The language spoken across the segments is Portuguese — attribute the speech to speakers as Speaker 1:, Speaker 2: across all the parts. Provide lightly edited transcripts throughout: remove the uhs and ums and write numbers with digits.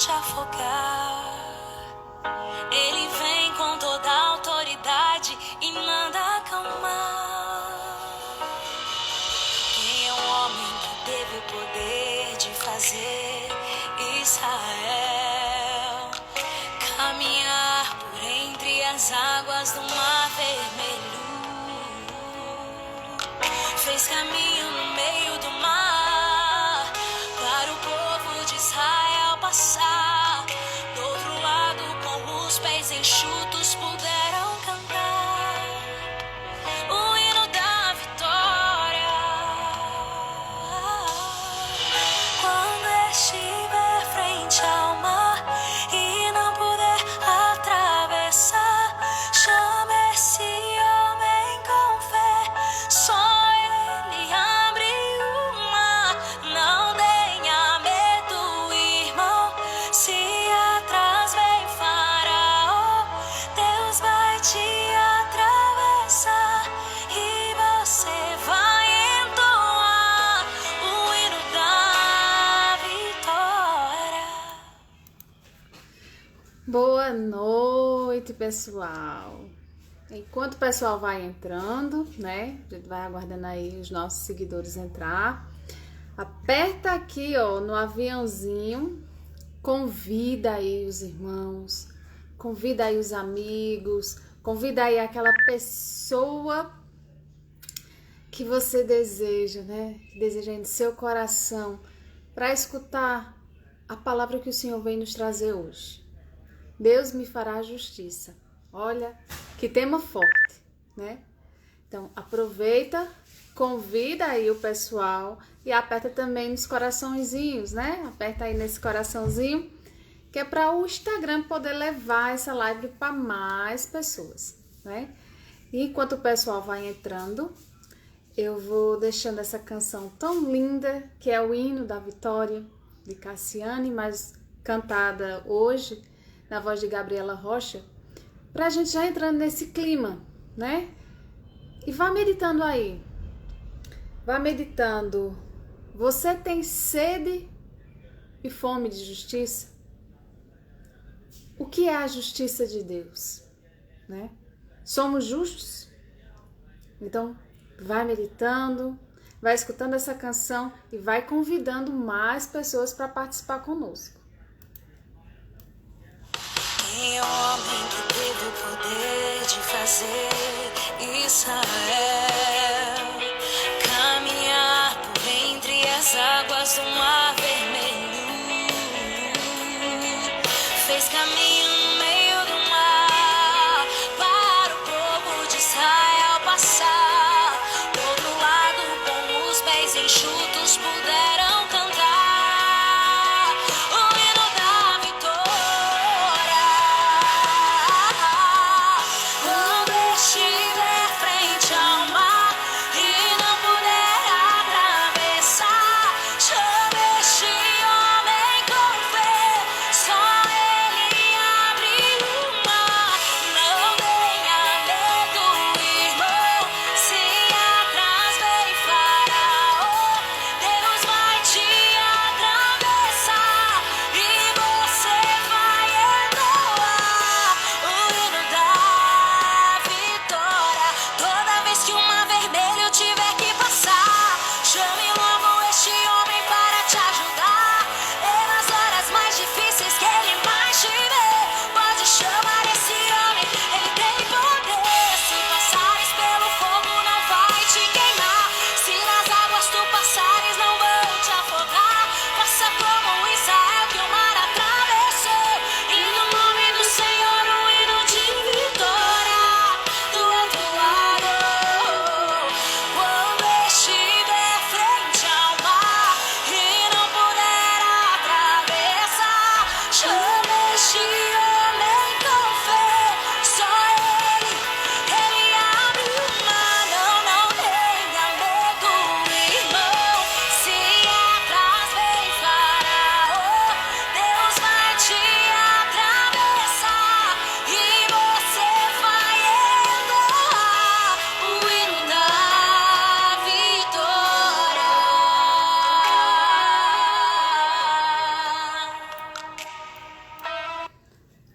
Speaker 1: te afogar. Ele vem com toda a autoridade e manda acalmar. Quem é o homem que teve o poder de fazer Israel caminhar por entre as águas do Mar Vermelho? Fez caminho no meio do mar para o povo de Israel passar. Do outro lado, com os pés enxutos, puderam cantar o hino da vitória. Quando estiver frente ao mar e não puder atravessar, chame esse homem com fé. Só ele abre o mar. Não tenha medo, irmão. Se atrás vem Faraó, Deus vai te atravessar e você vai entoar o hino da vitória.
Speaker 2: Boa noite, pessoal. Enquanto o pessoal vai entrando, né? A gente vai aguardando aí os nossos seguidores entrar. Aperta aqui, ó, no aviãozinho. Convida aí os irmãos, convida aí os amigos, convida aí aquela pessoa que você deseja, né? Que deseja aí no seu coração para escutar a palavra que o Senhor vem nos trazer hoje. Deus me fará justiça. Olha, que tema forte, né? Então, aproveita, convida aí o pessoal e aperta também nos coraçõezinhos, né? Aperta aí nesse coraçãozinho, que é para o Instagram poder levar essa live para mais pessoas, né? E enquanto o pessoal vai entrando, eu vou deixando essa canção tão linda, que é o hino da vitória, de Cassiane, mas cantada hoje na voz de Gabriela Rocha, pra gente já entrando nesse clima, né? E vá meditando aí. Vá meditando. Você tem sede e fome de justiça? O que é a justiça de Deus, né? Somos justos? Então, vai meditando, vai escutando essa canção e vai convidando mais pessoas para participar conosco.
Speaker 1: Quem é o homem que teve o poder de fazer Israel caminhar por entre as águas do Mar Vermelho? Fez caminho no meio do mar para o povo de Israel passar. Do outro lado, com os pés enxutos, puderam cantar o hino da vitória. Quando estiver frente ao mar e não puder atravessar, chame este homem com fé. Só ele abre o mar. Não tenha medo, irmão. Se atrás vem Faraó,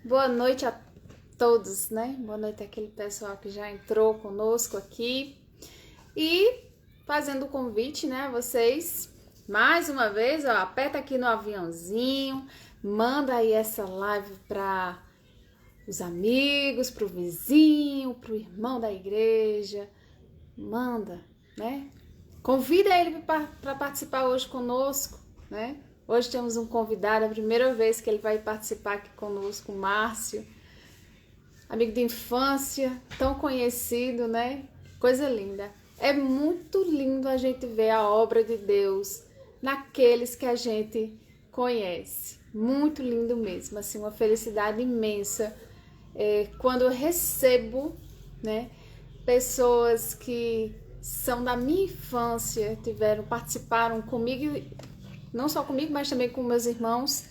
Speaker 2: Boa noite a todos, né? Boa noite àquele pessoal que já entrou conosco aqui. E fazendo o convite, né, a vocês, mais uma vez, ó, aperta aqui no aviãozinho, manda aí essa live para os amigos, para o vizinho, para o irmão da igreja, manda, né? Convida ele para participar hoje conosco, né? Hoje temos um convidado, a primeira vez que ele vai participar aqui conosco, o Márcio, amigo de infância, tão conhecido, né? Coisa linda. É muito lindo a gente ver a obra de Deus naqueles que a gente conhece. Muito lindo mesmo, assim, uma felicidade imensa quando eu recebo, né, pessoas que são da minha infância, participaram comigo, não só comigo, mas também com meus irmãos,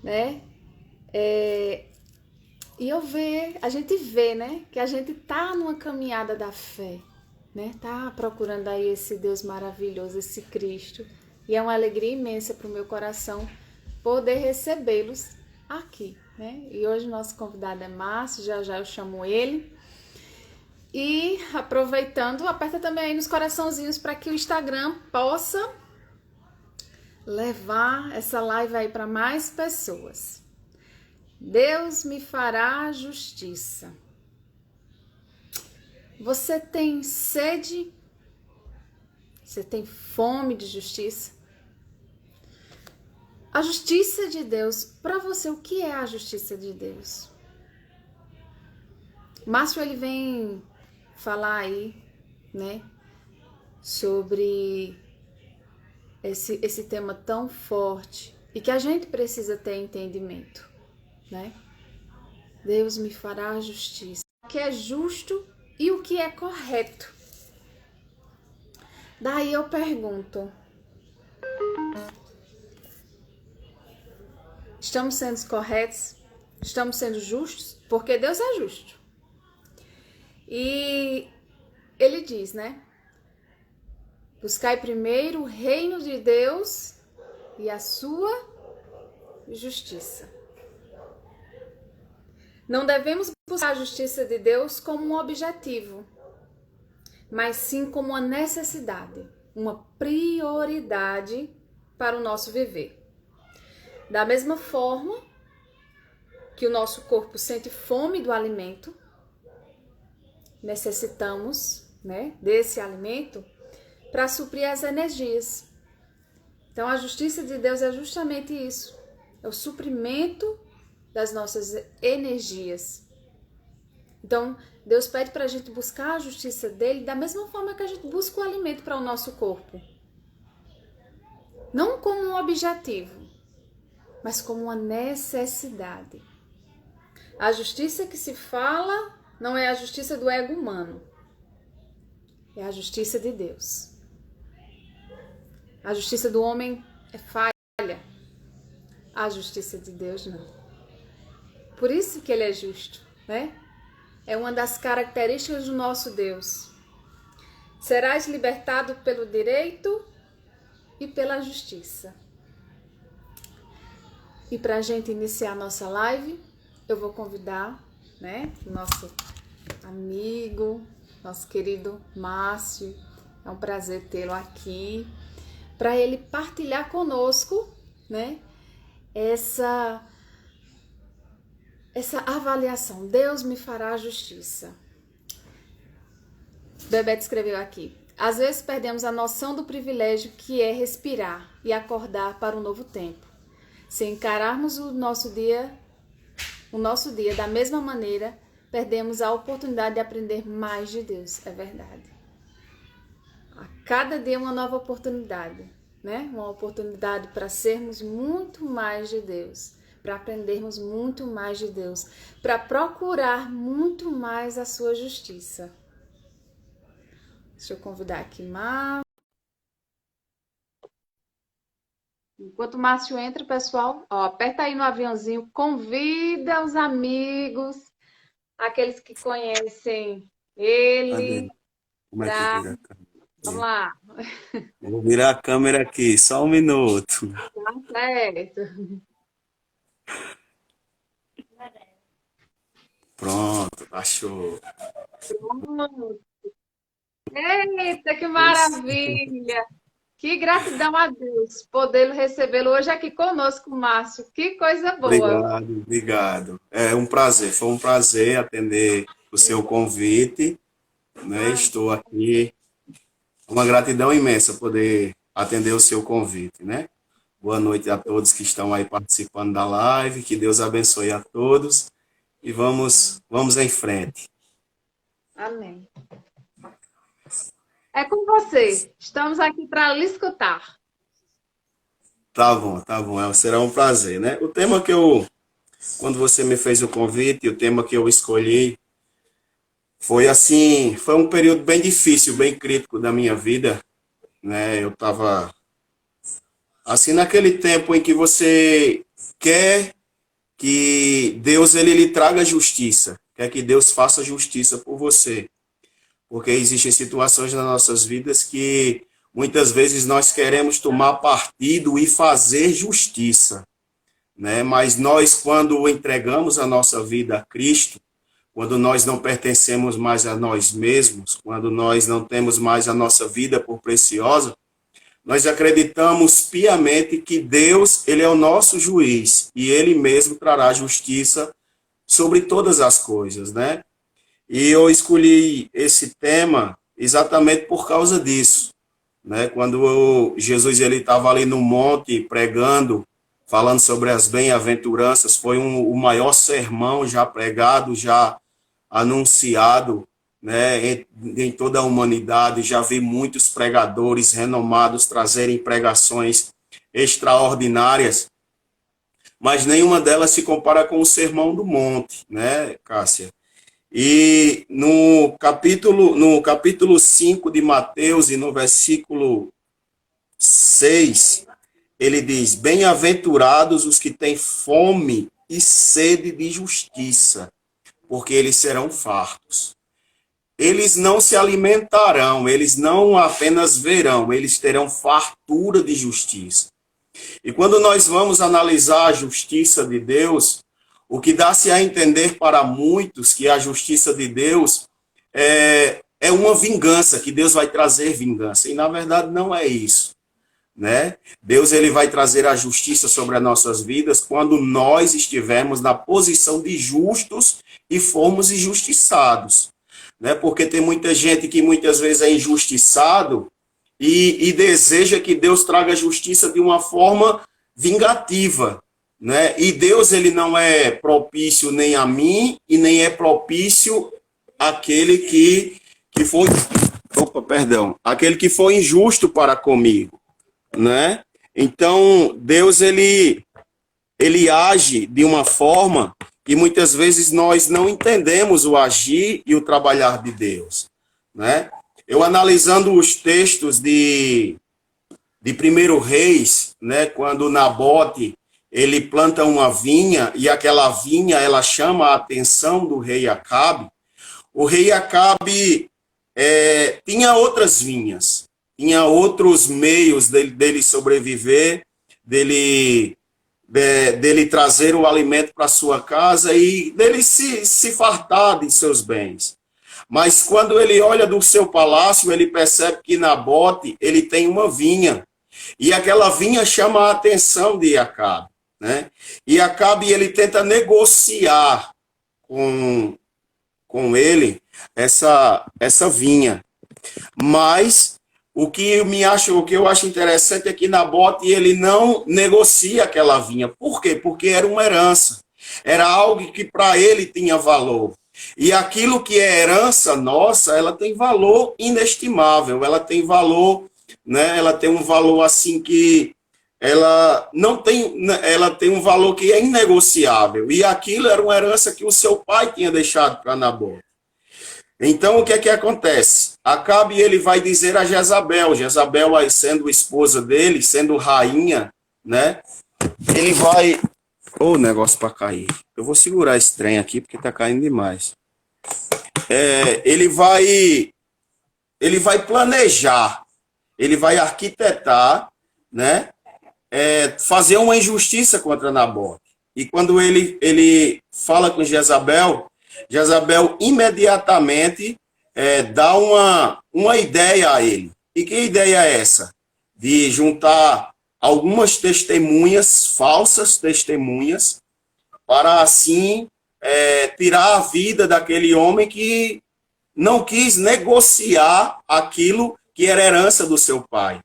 Speaker 2: né? E a gente vê, né, que a gente tá numa caminhada da fé, né? Tá procurando aí esse Deus maravilhoso, esse Cristo. E é uma alegria imensa para o meu coração poder recebê-los aqui, né? E hoje nosso convidado é Márcio, já já eu chamo ele. E aproveitando, aperta também aí nos coraçãozinhos para que o Instagram possa levar essa live aí para mais pessoas. Deus me fará justiça. Você tem sede? Você tem fome de justiça? A justiça de Deus, para você, o que é a justiça de Deus? Márcio, ele vem falar aí, né, sobre esse tema tão forte e que a gente precisa ter entendimento, né? Deus me fará justiça. O que é justo e o que é correto. Daí eu pergunto, estamos sendo corretos? Estamos sendo justos? Porque Deus é justo. E ele diz, né? Buscai primeiro o reino de Deus e a sua justiça. Não devemos buscar a justiça de Deus como um objetivo, mas sim como uma necessidade, uma prioridade para o nosso viver. Da mesma forma que o nosso corpo sente fome do alimento, necessitamos, né, desse alimento para suprir as energias. Então, a justiça de Deus é justamente isso, é o suprimento das nossas energias. Então, Deus pede para a gente buscar a justiça dele da mesma forma que a gente busca o alimento para o nosso corpo. Não como um objetivo, mas como uma necessidade. A justiça que se fala não é a justiça do ego humano, é a justiça de Deus. A justiça do homem é falha, a justiça de Deus não. Por isso que ele é justo, né? É uma das características do nosso Deus. Serás libertado pelo direito e pela justiça. E para a gente iniciar a nossa live, eu vou convidar, né, o nosso amigo, nosso querido Márcio. É um prazer tê-lo aqui, para ele partilhar conosco, né, essa avaliação. Deus me fará justiça. Bebeto escreveu aqui. Às vezes perdemos a noção do privilégio que é respirar e acordar para um novo tempo. Se encararmos o nosso dia da mesma maneira, perdemos a oportunidade de aprender mais de Deus. É verdade. A cada dia uma nova oportunidade, né? Uma oportunidade para sermos muito mais de Deus, para aprendermos muito mais de Deus, para procurar muito mais a sua justiça. Deixa eu convidar aqui Márcio. Enquanto o Márcio entra, pessoal, ó, aperta aí no aviãozinho, convida os amigos, aqueles que conhecem ele.
Speaker 3: Como é que vira a câmera?
Speaker 2: Vamos lá.
Speaker 3: Vou virar a câmera aqui, só um minuto.
Speaker 2: Tá certo.
Speaker 3: Achou.
Speaker 2: Pronto. Eita, que maravilha! Que gratidão a Deus poder recebê-lo hoje aqui conosco, Márcio. Que coisa boa.
Speaker 3: Obrigado, obrigado. É um prazer, foi um prazer atender o seu convite, né?
Speaker 2: Ai,
Speaker 3: Estou aqui, uma gratidão imensa poder atender o seu convite, né? Boa noite a todos que estão aí participando da live, que Deus abençoe a todos e vamos em frente.
Speaker 2: amém. É com você. Estamos aqui para lhe escutar.
Speaker 3: Tá bom, será um prazer, né? O tema quando você me fez o convite, o tema que eu escolhi foi assim, foi um período bem difícil, bem crítico da minha vida, né? Eu estava assim naquele tempo em que você quer que Deus ele lhe traga justiça, quer que Deus faça justiça por você, porque existem situações nas nossas vidas que muitas vezes nós queremos tomar partido e fazer justiça, né? Mas nós, quando entregamos a nossa vida a Cristo, quando nós não pertencemos mais a nós mesmos, quando nós não temos mais a nossa vida por preciosa, nós acreditamos piamente que Deus, ele é o nosso juiz e ele mesmo trará justiça sobre todas as coisas, né? E eu escolhi esse tema exatamente por causa disso, né? Quando Jesus ele estava ali no monte pregando, falando sobre as bem-aventuranças, foi o maior sermão já pregado, já anunciado, né, em toda a humanidade. Já vi muitos pregadores renomados trazerem pregações extraordinárias, mas nenhuma delas se compara com o Sermão do Monte, né, Cássia? E no capítulo 5 de Mateus, e no versículo 6, ele diz: bem-aventurados os que têm fome e sede de justiça, porque eles serão fartos. Eles não se alimentarão, eles não apenas verão, eles terão fartura de justiça. E quando nós vamos analisar a justiça de Deus, o que dá-se a entender para muitos que a justiça de Deus é uma vingança, que Deus vai trazer vingança. E na verdade não é isso, né? Deus ele vai trazer a justiça sobre as nossas vidas quando nós estivermos na posição de justos e formos injustiçados, né? Porque tem muita gente que muitas vezes é injustiçado e deseja que Deus traga justiça de uma forma vingativa, né? E Deus ele não é propício nem a mim e nem é propício àquele que foi, aquele que foi injusto para comigo, né? Então Deus ele age de uma forma que muitas vezes nós não entendemos o agir e o trabalhar de Deus, né? Eu analisando os textos de 1 Reis, né, quando Nabote ele planta uma vinha e aquela vinha ela chama a atenção do rei Acabe. O rei Acabe tinha outras vinhas, tinha outros meios dele sobreviver, dele trazer o alimento para sua casa e dele se fartar de seus bens. Mas quando ele olha do seu palácio, ele percebe que Nabote ele tem uma vinha. E aquela vinha chama a atenção de Acabe, né? E Acabe ele tenta negociar com ele essa vinha. Mas o que eu acho interessante é que Nabote ele não negocia aquela vinha. Por quê? Porque era uma herança. Era algo que para ele tinha valor. E aquilo que é herança nossa, ela tem valor inestimável, ela tem valor, né? Ela tem um valor assim que ela tem um valor que é inegociável. E aquilo era uma herança que o seu pai tinha deixado para Nabote. Então, o que é que acontece? Acabe ele vai dizer a Jezabel, Jezabel sendo esposa dele, sendo rainha, né? Ele vai... Ô, negócio para cair. Eu vou segurar esse trem aqui, porque tá caindo demais. Ele vai planejar, ele vai arquitetar, né? Fazer uma injustiça contra Nabote. E quando ele fala com Jezabel, Jezabel imediatamente dá uma ideia a ele. E que ideia é essa? De juntar algumas testemunhas, falsas testemunhas, para assim tirar a vida daquele homem que não quis negociar aquilo que era herança do seu pai.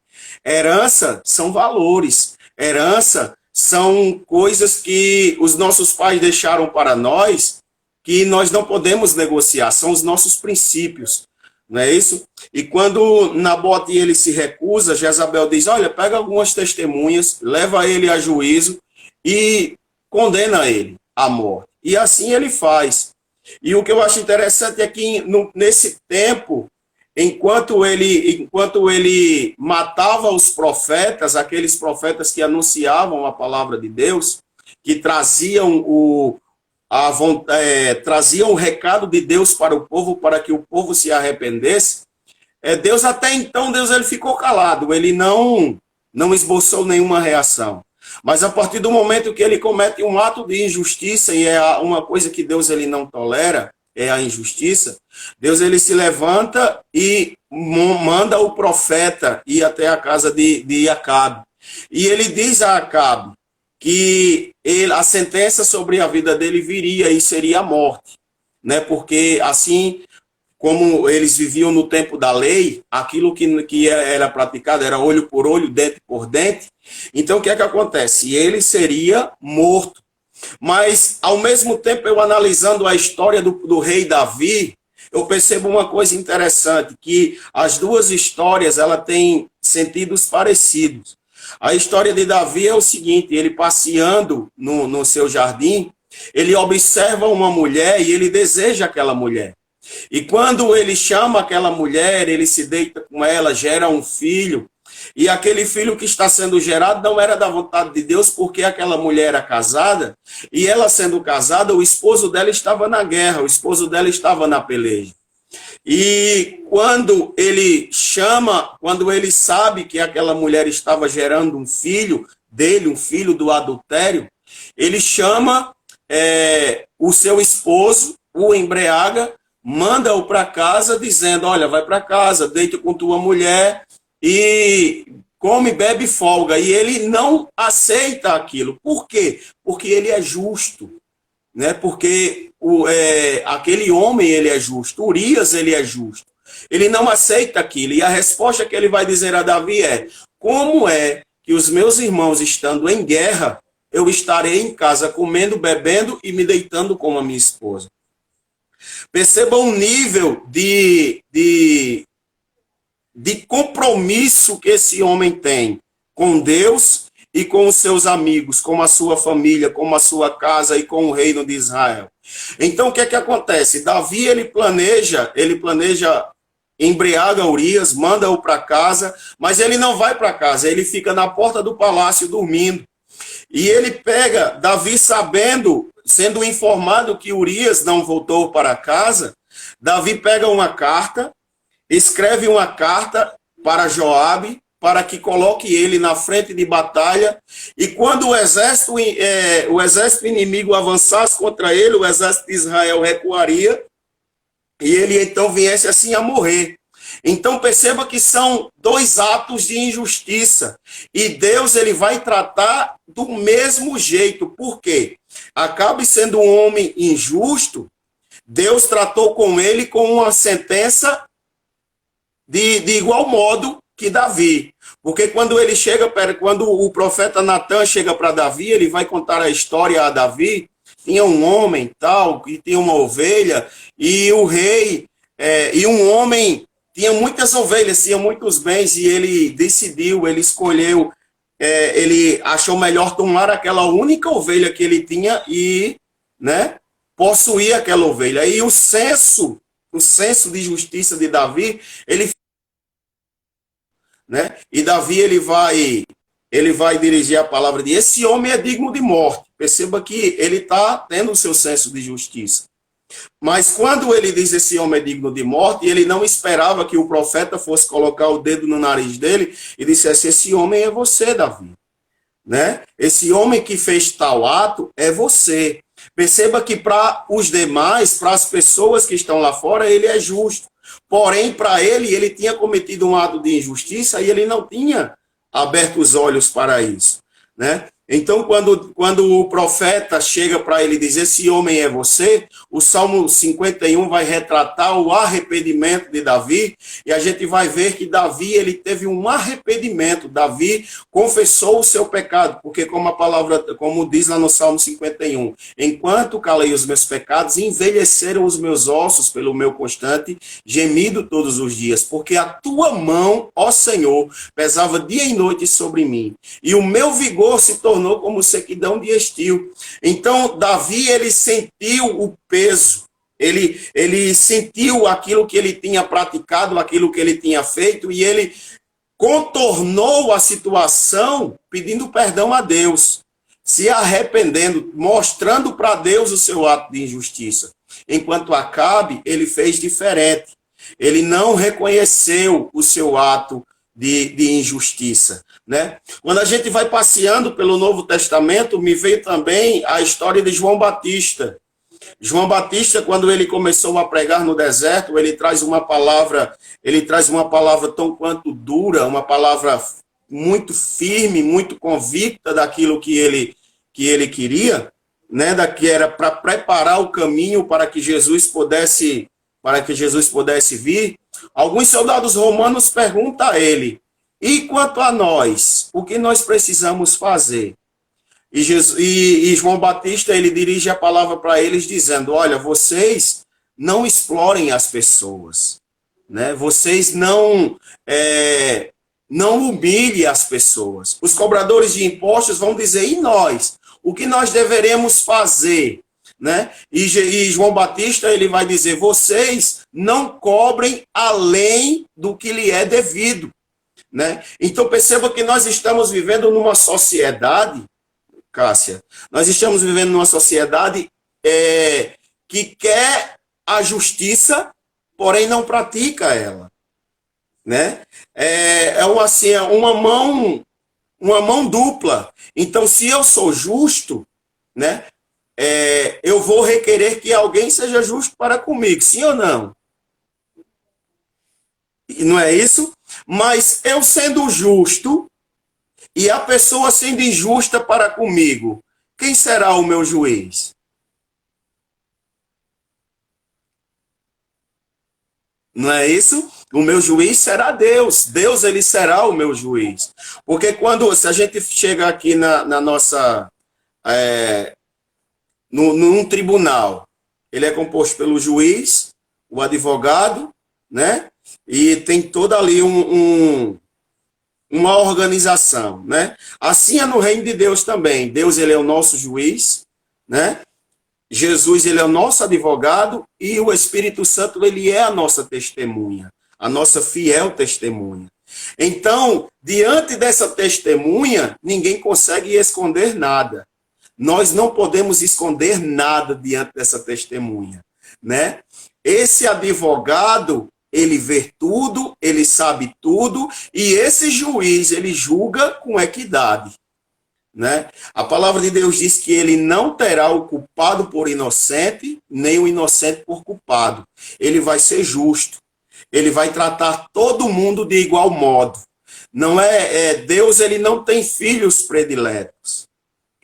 Speaker 3: Herança são valores, herança são coisas que os nossos pais deixaram para nós, que nós não podemos negociar, são os nossos princípios, não é isso? E quando Nabote ele se recusa, Jezabel diz, olha, pega algumas testemunhas, leva ele a juízo e condena ele à morte. E assim ele faz. E o que eu acho interessante é que nesse tempo, enquanto ele matava os profetas, aqueles profetas que anunciavam a palavra de Deus, que traziam traziam o recado de Deus para o povo, para que o povo se arrependesse, Deus até então, ele ficou calado, ele não esboçou nenhuma reação. Mas a partir do momento que ele comete um ato de injustiça, e é uma coisa que Deus ele não tolera, é a injustiça, Deus ele se levanta e manda o profeta ir até a casa de Acabe. E ele diz a Acabe que a sentença sobre a vida dele viria e seria a morte, né? Porque assim como eles viviam no tempo da lei, aquilo que era praticado era olho por olho, dente por dente. Então, o que é que acontece? Ele seria morto. Mas, ao mesmo tempo, eu analisando a história do rei Davi, eu percebo uma coisa interessante, que as duas histórias ela têm sentidos parecidos. A história de Davi é o seguinte, ele passeando no seu jardim, ele observa uma mulher e ele deseja aquela mulher. E quando ele chama aquela mulher, ele se deita com ela, gera um filho, e aquele filho que está sendo gerado não era da vontade de Deus, porque aquela mulher era casada, e ela sendo casada, o esposo dela estava na guerra, o esposo dela estava na peleja. E quando ele sabe que aquela mulher estava gerando um filho dele, um filho do adultério, ele chama o seu esposo, o embriaga, manda-o para casa dizendo, olha, vai para casa, deita com tua mulher e come, bebe e folga. E ele não aceita aquilo. Por quê? Porque ele é justo, né? Porque aquele homem ele é justo, Urias ele é justo. Ele não aceita aquilo. E a resposta que ele vai dizer a Davi é, como é que os meus irmãos estando em guerra, eu estarei em casa comendo, bebendo e me deitando com a minha esposa? Perceba o nível de compromisso que esse homem tem com Deus e com os seus amigos, com a sua família, com a sua casa e com o reino de Israel. Então, o que é que acontece? Davi, ele planeja, embriaga Urias, manda-o para casa, mas ele não vai para casa, ele fica na porta do palácio dormindo. E ele pega, Davi sabendo, sendo informado que Urias não voltou para casa, Davi pega uma carta, escreve uma carta para Joabe, para que coloque ele na frente de batalha, e quando o exército inimigo avançasse contra ele, o exército de Israel recuaria, e ele então viesse assim a morrer. Então perceba que são dois atos de injustiça, e Deus ele vai tratar do mesmo jeito. Por quê? Acabe sendo um homem injusto, Deus tratou com ele com uma sentença de igual modo que Davi. Porque quando o profeta Natan chega para Davi, ele vai contar a história a Davi. Tinha um homem tal, que tinha uma ovelha, e o rei, e um homem tinha muitas ovelhas, tinha muitos bens, e ele decidiu, ele escolheu, ele achou melhor tomar aquela única ovelha que ele tinha e, né, possuir aquela ovelha. E o senso de justiça de Davi, né? E Davi ele vai dirigir a palavra de esse homem é digno de morte. Perceba que ele está tendo o seu senso de justiça. Mas quando ele diz esse homem é digno de morte, ele não esperava que o profeta fosse colocar o dedo no nariz dele e dissesse, esse homem é você, Davi. Né? Esse homem que fez tal ato é você. Perceba que para os demais, para as pessoas que estão lá fora, ele é justo. Porém, para ele tinha cometido um ato de injustiça e ele não tinha aberto os olhos para isso, né? Então, quando o profeta chega para ele dizer, esse homem é você, o Salmo 51 vai retratar o arrependimento de Davi, e a gente vai ver que Davi, ele teve um arrependimento. Davi confessou o seu pecado, porque como diz lá no Salmo 51, enquanto calei os meus pecados, envelheceram os meus ossos pelo meu constante gemido todos os dias, porque a tua mão, ó Senhor, pesava dia e noite sobre mim, e o meu vigor se tornou como sequidão de estio. Então, Davi, ele sentiu o peso, ele sentiu aquilo que ele tinha praticado, aquilo que ele tinha feito, e ele contornou a situação pedindo perdão a Deus, se arrependendo, mostrando para Deus o seu ato de injustiça. Enquanto Acabe, ele fez diferente. Ele não reconheceu o seu ato de injustiça, né? Quando a gente vai passeando pelo Novo Testamento, me veio também a história de João Batista. João Batista, quando ele começou a pregar no deserto, ele traz uma palavra tão quanto dura, uma palavra muito firme, muito convicta daquilo que ele queria, né? Que era para preparar o caminho para que Jesus pudesse vir. Alguns soldados romanos perguntam a ele, e quanto a nós, o que nós precisamos fazer? E João Batista, ele dirige a palavra para eles dizendo, olha, vocês não explorem as pessoas, né? Vocês não humilhem as pessoas. Os cobradores de impostos vão dizer, e nós? O que nós deveremos fazer? Né? E João Batista, ele vai dizer, vocês não cobrem além do que lhe é devido, né? Então perceba que nós estamos vivendo numa sociedade, Cássia, nós estamos vivendo numa sociedade que quer a justiça, porém não pratica ela, né? Uma mão dupla. Então, se eu sou justo, né? Eu vou requerer que alguém seja justo para comigo, sim ou não? E não é isso? Mas eu sendo justo e a pessoa sendo injusta para comigo, quem será o meu juiz? Não é isso? O meu juiz será Deus. Deus, ele será o meu juiz. Porque se a gente chega aqui na nossa... num tribunal, ele é composto pelo juiz, o advogado, né? E tem toda ali uma organização, né? Assim é no reino de Deus também. Deus, ele é o nosso juiz, né? Jesus, ele é o nosso advogado e o Espírito Santo, ele é a nossa testemunha, a nossa fiel testemunha. Então, diante dessa testemunha, ninguém consegue esconder nada. Nós não podemos esconder nada diante dessa testemunha, né? Esse advogado, ele vê tudo, ele sabe tudo, e esse juiz, ele julga com equidade, né? A palavra de Deus diz que ele não terá o culpado por inocente, nem o inocente por culpado. Ele vai ser justo. Ele vai tratar todo mundo de igual modo. Não Deus, ele não tem filhos prediletos,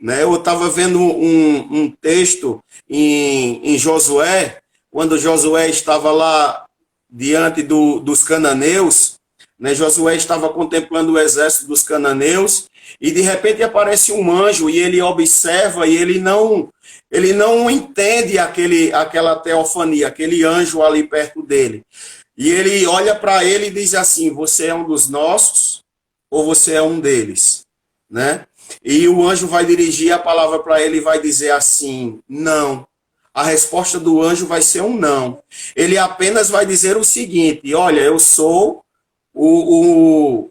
Speaker 3: né? Eu estava vendo um texto em Josué, quando Josué estava lá diante dos cananeus, né? Josué estava contemplando o exército dos cananeus, e de repente aparece um anjo, e ele observa, e ele não entende aquela teofania, aquele anjo ali perto dele. E ele olha para ele e diz assim, você é um dos nossos, ou você é um deles, né? E o anjo vai dirigir a palavra para ele e vai dizer assim, não. A resposta do anjo vai ser um não. Ele apenas vai dizer o seguinte, olha, eu sou o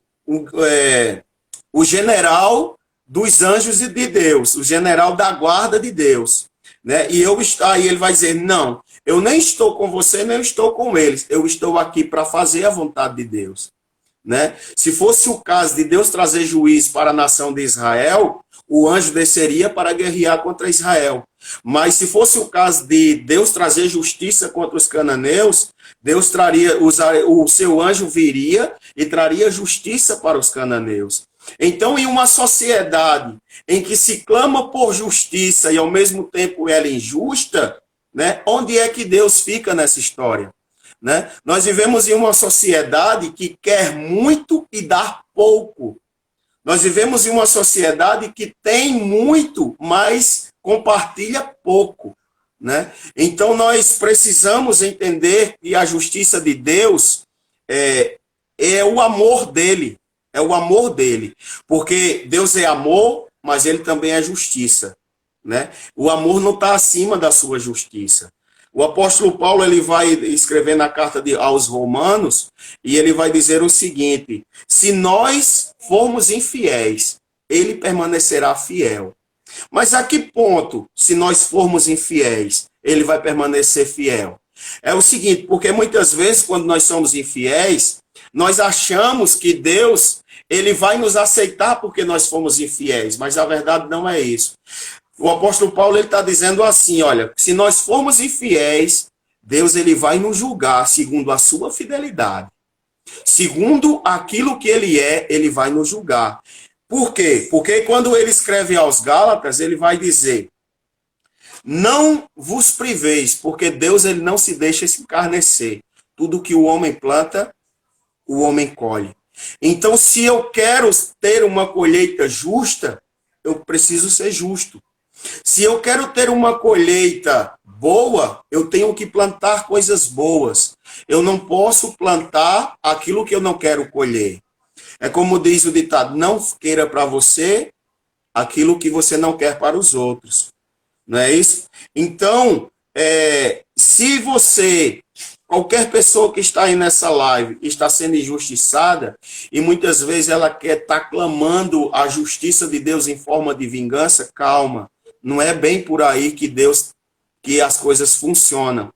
Speaker 3: general dos anjos de Deus, o general da guarda de Deus, né? E aí ele vai dizer, não, eu nem estou com você, nem estou com eles, eu estou aqui para fazer a vontade de Deus, né? Se fosse o caso de Deus trazer juiz para a nação de Israel, o anjo desceria para guerrear contra Israel. Mas se fosse o caso de Deus trazer justiça contra os cananeus, Deus o seu anjo viria e traria justiça para os cananeus. Então, em uma sociedade em que se clama por justiça e ao mesmo tempo ela é injusta, né, onde é que Deus fica nessa história? Né? Nós vivemos em uma sociedade que quer muito e dá pouco. Nós vivemos em uma sociedade que tem muito, mas compartilha pouco. Né? Então, nós precisamos entender que a justiça de Deus é o amor dele. É o amor dele. Porque Deus é amor, mas ele também é justiça. Né? O amor não está acima da sua justiça. O apóstolo Paulo ele vai escrever na carta aos Romanos e ele vai dizer o seguinte: se nós formos infiéis, ele permanecerá fiel. Mas a que ponto, se nós formos infiéis, ele vai permanecer fiel? É o seguinte, porque muitas vezes quando nós somos infiéis, nós achamos que Deus ele vai nos aceitar porque nós fomos infiéis, mas a verdade não é isso. O apóstolo Paulo está dizendo assim, olha, se nós formos infiéis, Deus ele vai nos julgar segundo a sua fidelidade. Segundo aquilo que ele é, ele vai nos julgar. Por quê? Porque quando ele escreve aos Gálatas, ele vai dizer, não vos priveis, porque Deus ele não se deixa escarnecer. Tudo que o homem planta, o homem colhe. Então, se eu quero ter uma colheita justa, eu preciso ser justo. Se eu quero ter uma colheita boa, eu tenho que plantar coisas boas. Eu não posso plantar aquilo que eu não quero colher. É como diz o ditado, não queira para você aquilo que você não quer para os outros. Não é isso? Então, se você, qualquer pessoa que está aí nessa live, está sendo injustiçada, e muitas vezes ela quer estar clamando a justiça de Deus em forma de vingança, calma. Não é bem por aí que as coisas funcionam.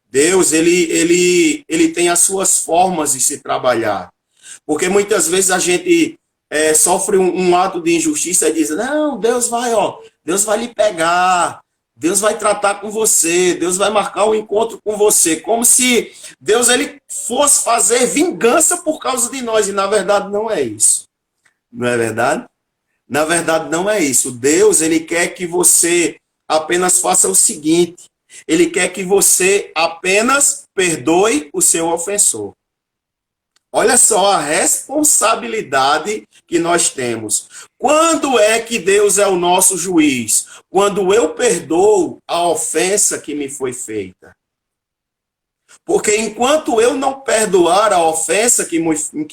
Speaker 3: Deus, ele tem as suas formas de se trabalhar. Porque muitas vezes a gente sofre um ato de injustiça e diz, não, Deus vai lhe pegar, Deus vai tratar com você, Deus vai marcar um encontro com você, como se Deus ele fosse fazer vingança por causa de nós, e na verdade não é isso. Não é verdade? Na verdade, não é isso. Deus, ele quer que você apenas faça o seguinte. Ele quer que você apenas perdoe o seu ofensor. Olha só a responsabilidade que nós temos. Quando é que Deus é o nosso juiz? Quando eu perdoo a ofensa que me foi feita. Porque enquanto eu não perdoar a ofensa que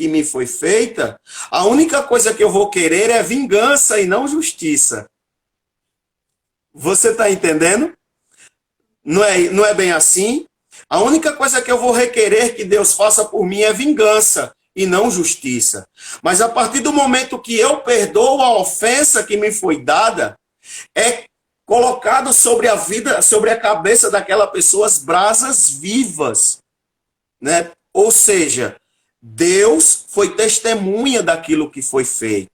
Speaker 3: me foi feita, a única coisa que eu vou querer é vingança e não justiça. Você está entendendo? Não é bem assim? A única coisa que eu vou requerer que Deus faça por mim é vingança e não justiça. Mas a partir do momento que eu perdoo a ofensa que me foi dada, é colocado sobre a vida, sobre a cabeça daquela pessoa as brasas vivas, né? Ou seja, Deus foi testemunha daquilo que foi feito.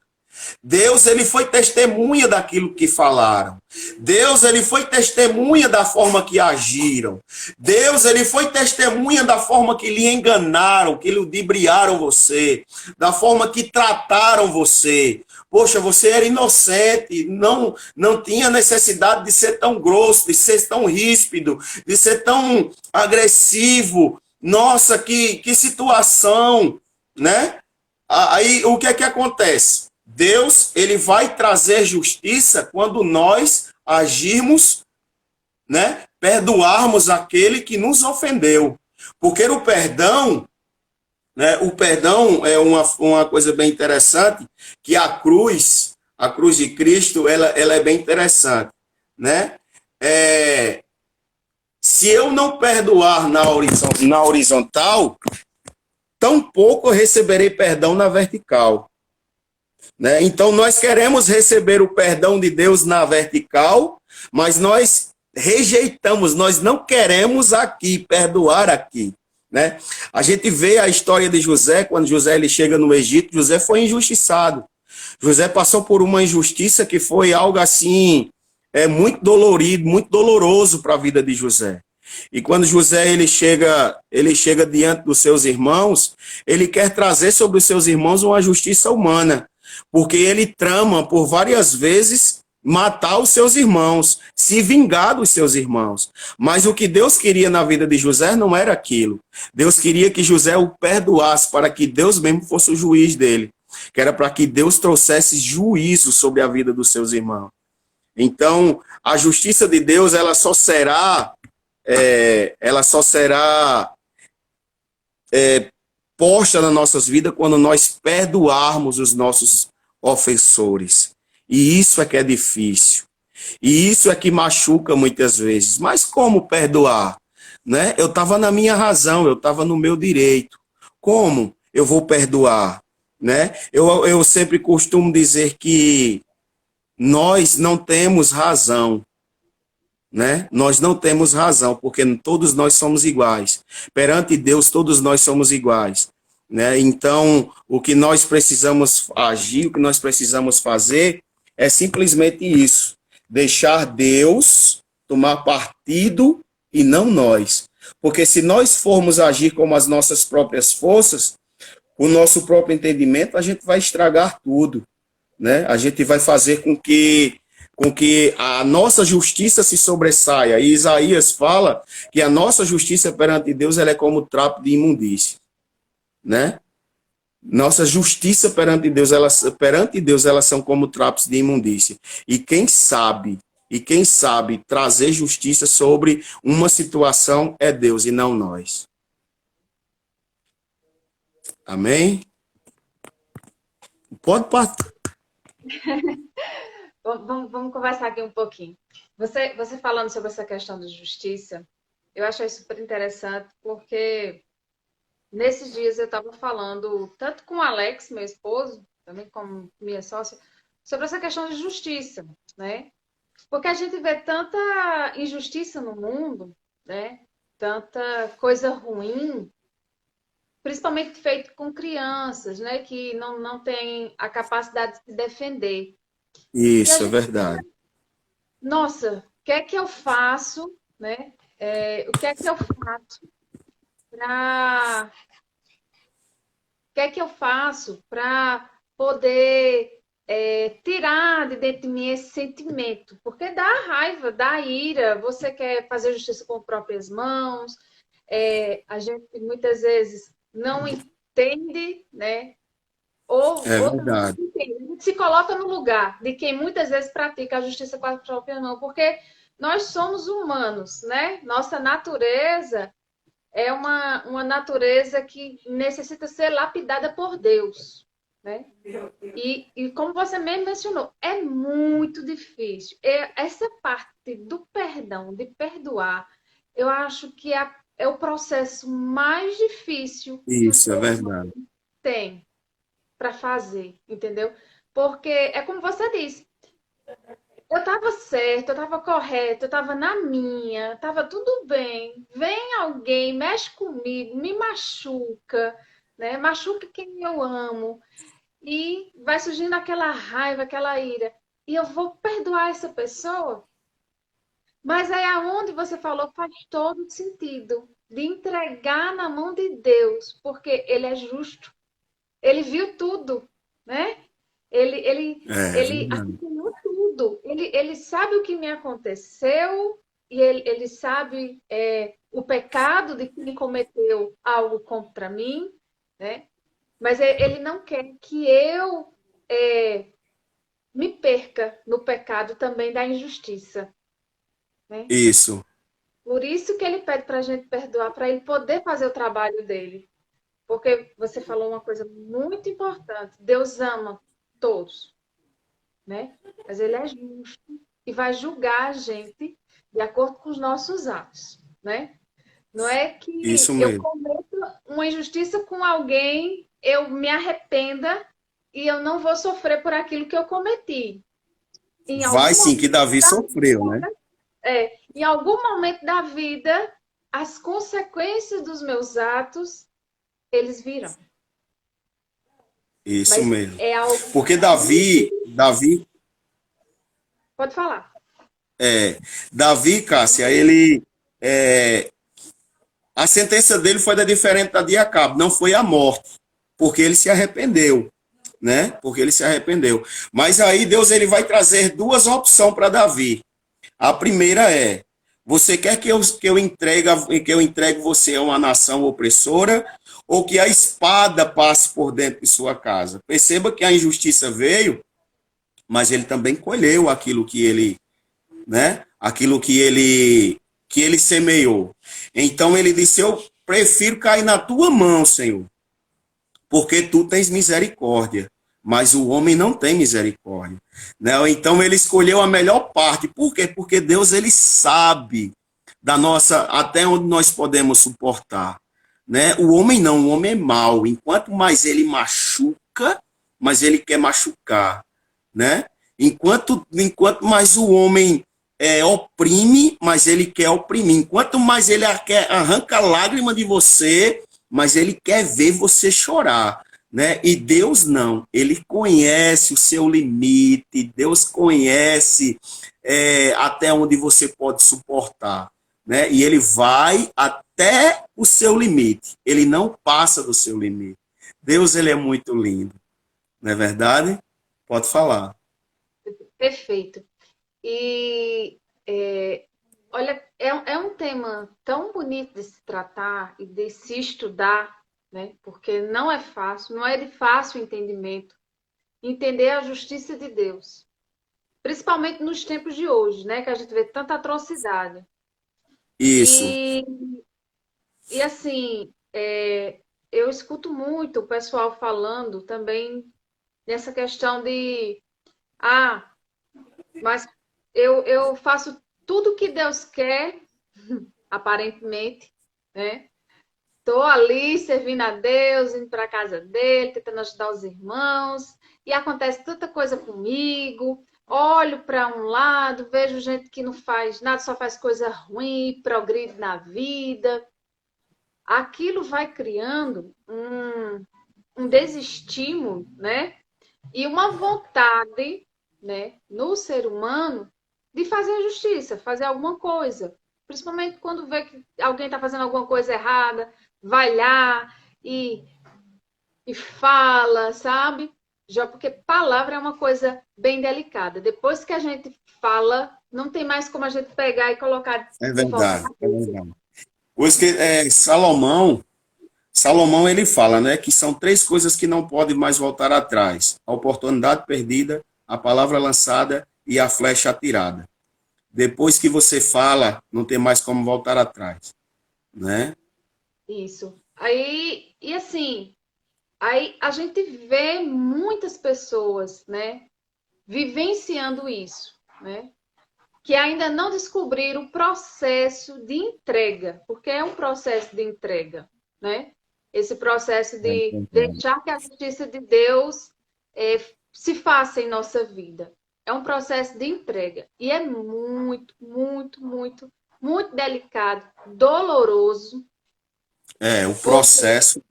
Speaker 3: Deus, ele foi testemunha daquilo que falaram. Deus, ele foi testemunha da forma que agiram. Deus, ele foi testemunha da forma que lhe enganaram, que ludibriaram você, da forma que trataram você. Poxa, você era inocente, não tinha necessidade de ser tão grosso, de ser tão ríspido, de ser tão agressivo. Nossa, que situação, né? Aí, o que é que acontece? Deus, ele vai trazer justiça quando nós agirmos, né? Perdoarmos aquele que nos ofendeu. Porque o perdão, né? O perdão é uma coisa bem interessante, que a cruz de Cristo, ela é bem interessante, né? Se eu não perdoar na horizontal, tampouco eu receberei perdão na vertical. Né? Então, nós queremos receber o perdão de Deus na vertical, mas nós rejeitamos, nós não queremos aqui, perdoar aqui. Né? A gente vê a história de José, quando José ele chega no Egito, José foi injustiçado. José passou por uma injustiça que foi algo assim, muito dolorido, muito doloroso para a vida de José. E quando José ele chega diante dos seus irmãos, ele quer trazer sobre os seus irmãos uma justiça humana, porque ele trama por várias vezes matar os seus irmãos, se vingar dos seus irmãos. Mas o que Deus queria na vida de José não era aquilo. Deus queria que José o perdoasse para que Deus mesmo fosse o juiz dele, que era para que Deus trouxesse juízo sobre a vida dos seus irmãos. Então, a justiça de Deus, ela só será posta nas nossas vidas quando nós perdoarmos os nossos ofensores. E isso é que é difícil. E isso é que machuca muitas vezes. Mas como perdoar? Né? Eu estava na minha razão, eu estava no meu direito. Como eu vou perdoar? Né? Eu sempre costumo dizer que nós não temos razão. Né? Nós não temos razão, porque todos nós somos iguais. Perante Deus, todos nós somos iguais. Né? Então, o que nós precisamos agir, o que nós precisamos fazer é simplesmente isso. Deixar Deus tomar partido e não nós. Porque se nós formos agir como as nossas próprias forças, o nosso próprio entendimento, a gente vai estragar tudo. Né? A gente vai fazer com que a nossa justiça se sobressaia. E Isaías fala que a nossa justiça perante Deus ela é como trapo de imundícia. Né? Nossa justiça perante Deus, elas são como trapos de imundícia. E quem sabe trazer justiça sobre uma situação é Deus e não nós. Amém? Pode partir.
Speaker 2: Vamos conversar aqui um pouquinho. Você falando sobre essa questão de justiça, eu achei super interessante, porque nesses dias eu estava falando, tanto com o Alex, meu esposo, também com minha sócia, sobre essa questão de justiça, né? Porque a gente vê tanta injustiça no mundo, né? Tanta coisa ruim, principalmente feito com crianças, né? Que não têm a capacidade de se defender.
Speaker 3: Isso, é verdade.
Speaker 2: Nossa, o que é que eu faço, né? O que é que eu faço para... O que é que eu faço para poder tirar de dentro de mim esse sentimento? Porque dá raiva, dá ira, você quer fazer justiça com próprias mãos, a gente muitas vezes não entende, né? Ou
Speaker 3: Verdade.
Speaker 2: não entende. A gente se coloca no lugar de quem muitas vezes pratica a justiça com a própria mão, porque nós somos humanos, né? Nossa natureza é uma natureza que necessita ser lapidada por Deus, né? E como você mesmo mencionou, é muito difícil. Essa parte do perdão, de perdoar, eu acho que é o processo mais difícil que o
Speaker 3: Isso, é
Speaker 2: ser
Speaker 3: verdade.
Speaker 2: humano tem para fazer, entendeu? Porque é como você disse, eu estava certo, eu estava correto, eu estava na minha, estava tudo bem. Vem alguém, mexe comigo, me machuca, né? Machuca quem eu amo. E vai surgindo aquela raiva, aquela ira. E eu vou perdoar essa pessoa. Mas aí aonde você falou faz todo sentido. De entregar na mão de Deus, porque Ele é justo. Ele viu tudo, né?
Speaker 3: É
Speaker 2: Ele
Speaker 3: verdade.
Speaker 2: acompanhou tudo. Ele sabe o que me aconteceu e ele sabe o pecado de quem cometeu algo contra mim, né? Mas ele não quer que eu me perca no pecado também da injustiça, né?
Speaker 3: Isso.
Speaker 2: Por isso que ele pede para a gente perdoar, para ele poder fazer o trabalho dele. Porque você falou uma coisa muito importante. Deus ama todos, né? Mas ele é justo e vai julgar a gente de acordo com os nossos atos, né? Não é que
Speaker 3: Isso
Speaker 2: eu
Speaker 3: mesmo.
Speaker 2: cometo uma injustiça com alguém, eu me arrependa e eu não vou sofrer por aquilo que eu cometi. Em
Speaker 3: Vai
Speaker 2: algum
Speaker 3: sim, que
Speaker 2: momento
Speaker 3: Davi
Speaker 2: da
Speaker 3: sofreu, né?
Speaker 2: vida, em algum momento da vida, as consequências dos meus atos, eles virão.
Speaker 3: Isso
Speaker 2: Mas
Speaker 3: mesmo.
Speaker 2: é algo.
Speaker 3: Porque Davi,
Speaker 2: Pode falar.
Speaker 3: Davi, Cássia, ele, é, a sentença dele foi da diferente da de Acabe, não foi a morte, porque ele se arrependeu, né? Porque ele se arrependeu. Mas aí Deus ele vai trazer duas opções para Davi. A primeira é: você quer que eu entregue você a uma nação opressora ou que a espada passe por dentro de sua casa? Perceba que a injustiça veio, mas ele também colheu aquilo que ele, né? Aquilo que ele semeou. Então ele disse: eu prefiro cair na tua mão, Senhor, porque tu tens misericórdia, mas o homem não tem misericórdia. Né? Então ele escolheu a melhor parte. Por quê? Porque Deus ele sabe da nossa até onde nós podemos suportar. Né? O homem não, o homem é mau. Enquanto mais ele machuca, mais ele quer machucar. Né? Enquanto mais o homem oprime, mais ele quer oprimir. Enquanto mais ele quer arranca lágrima de você, mas ele quer ver você chorar, né? E Deus não, ele conhece o seu limite, Deus conhece até onde você pode suportar, né? E ele vai até o seu limite, ele não passa do seu limite. Deus, ele é muito lindo, não é verdade? Pode falar.
Speaker 2: Perfeito. E olha, é um tema tão bonito de se tratar e de se estudar, né? Porque não é fácil, não é de fácil entendimento, entender a justiça de Deus, principalmente nos tempos de hoje, né? Que a gente vê tanta atrocidade.
Speaker 3: Isso.
Speaker 2: E, e assim, eu escuto muito o pessoal falando também nessa questão de, mas eu faço tudo que Deus quer, aparentemente, né? Estou ali servindo a Deus, indo para a casa dele, tentando ajudar os irmãos, e acontece tanta coisa comigo. Olho para um lado, vejo gente que não faz nada, só faz coisa ruim, progride na vida. Aquilo vai criando um desestímulo, né? E uma vontade, né, no ser humano de fazer a justiça, fazer alguma coisa. Principalmente quando vê que alguém está fazendo alguma coisa errada, vai lá e fala, sabe? Já porque palavra é uma coisa bem delicada. Depois que a gente fala, não tem mais como a gente pegar e colocar
Speaker 3: É
Speaker 2: de volta
Speaker 3: verdade,
Speaker 2: na
Speaker 3: é
Speaker 2: vida.
Speaker 3: verdade. Pois que Salomão ele fala, né, que são três coisas que não podem mais voltar atrás: a oportunidade perdida, a palavra lançada e a flecha atirada. Depois que você fala, não tem mais como voltar atrás, né?
Speaker 2: Isso. Aí, e assim, aí a gente vê muitas pessoas, né, vivenciando isso, né? Que ainda não descobriram o processo de entrega, porque é um processo de entrega, né? Esse processo
Speaker 3: É
Speaker 2: de
Speaker 3: verdade.
Speaker 2: deixar que a justiça de Deus se faça em nossa vida. É um processo de entrega. E é muito, muito, muito, muito delicado, doloroso,
Speaker 3: O
Speaker 2: porque,
Speaker 3: processo.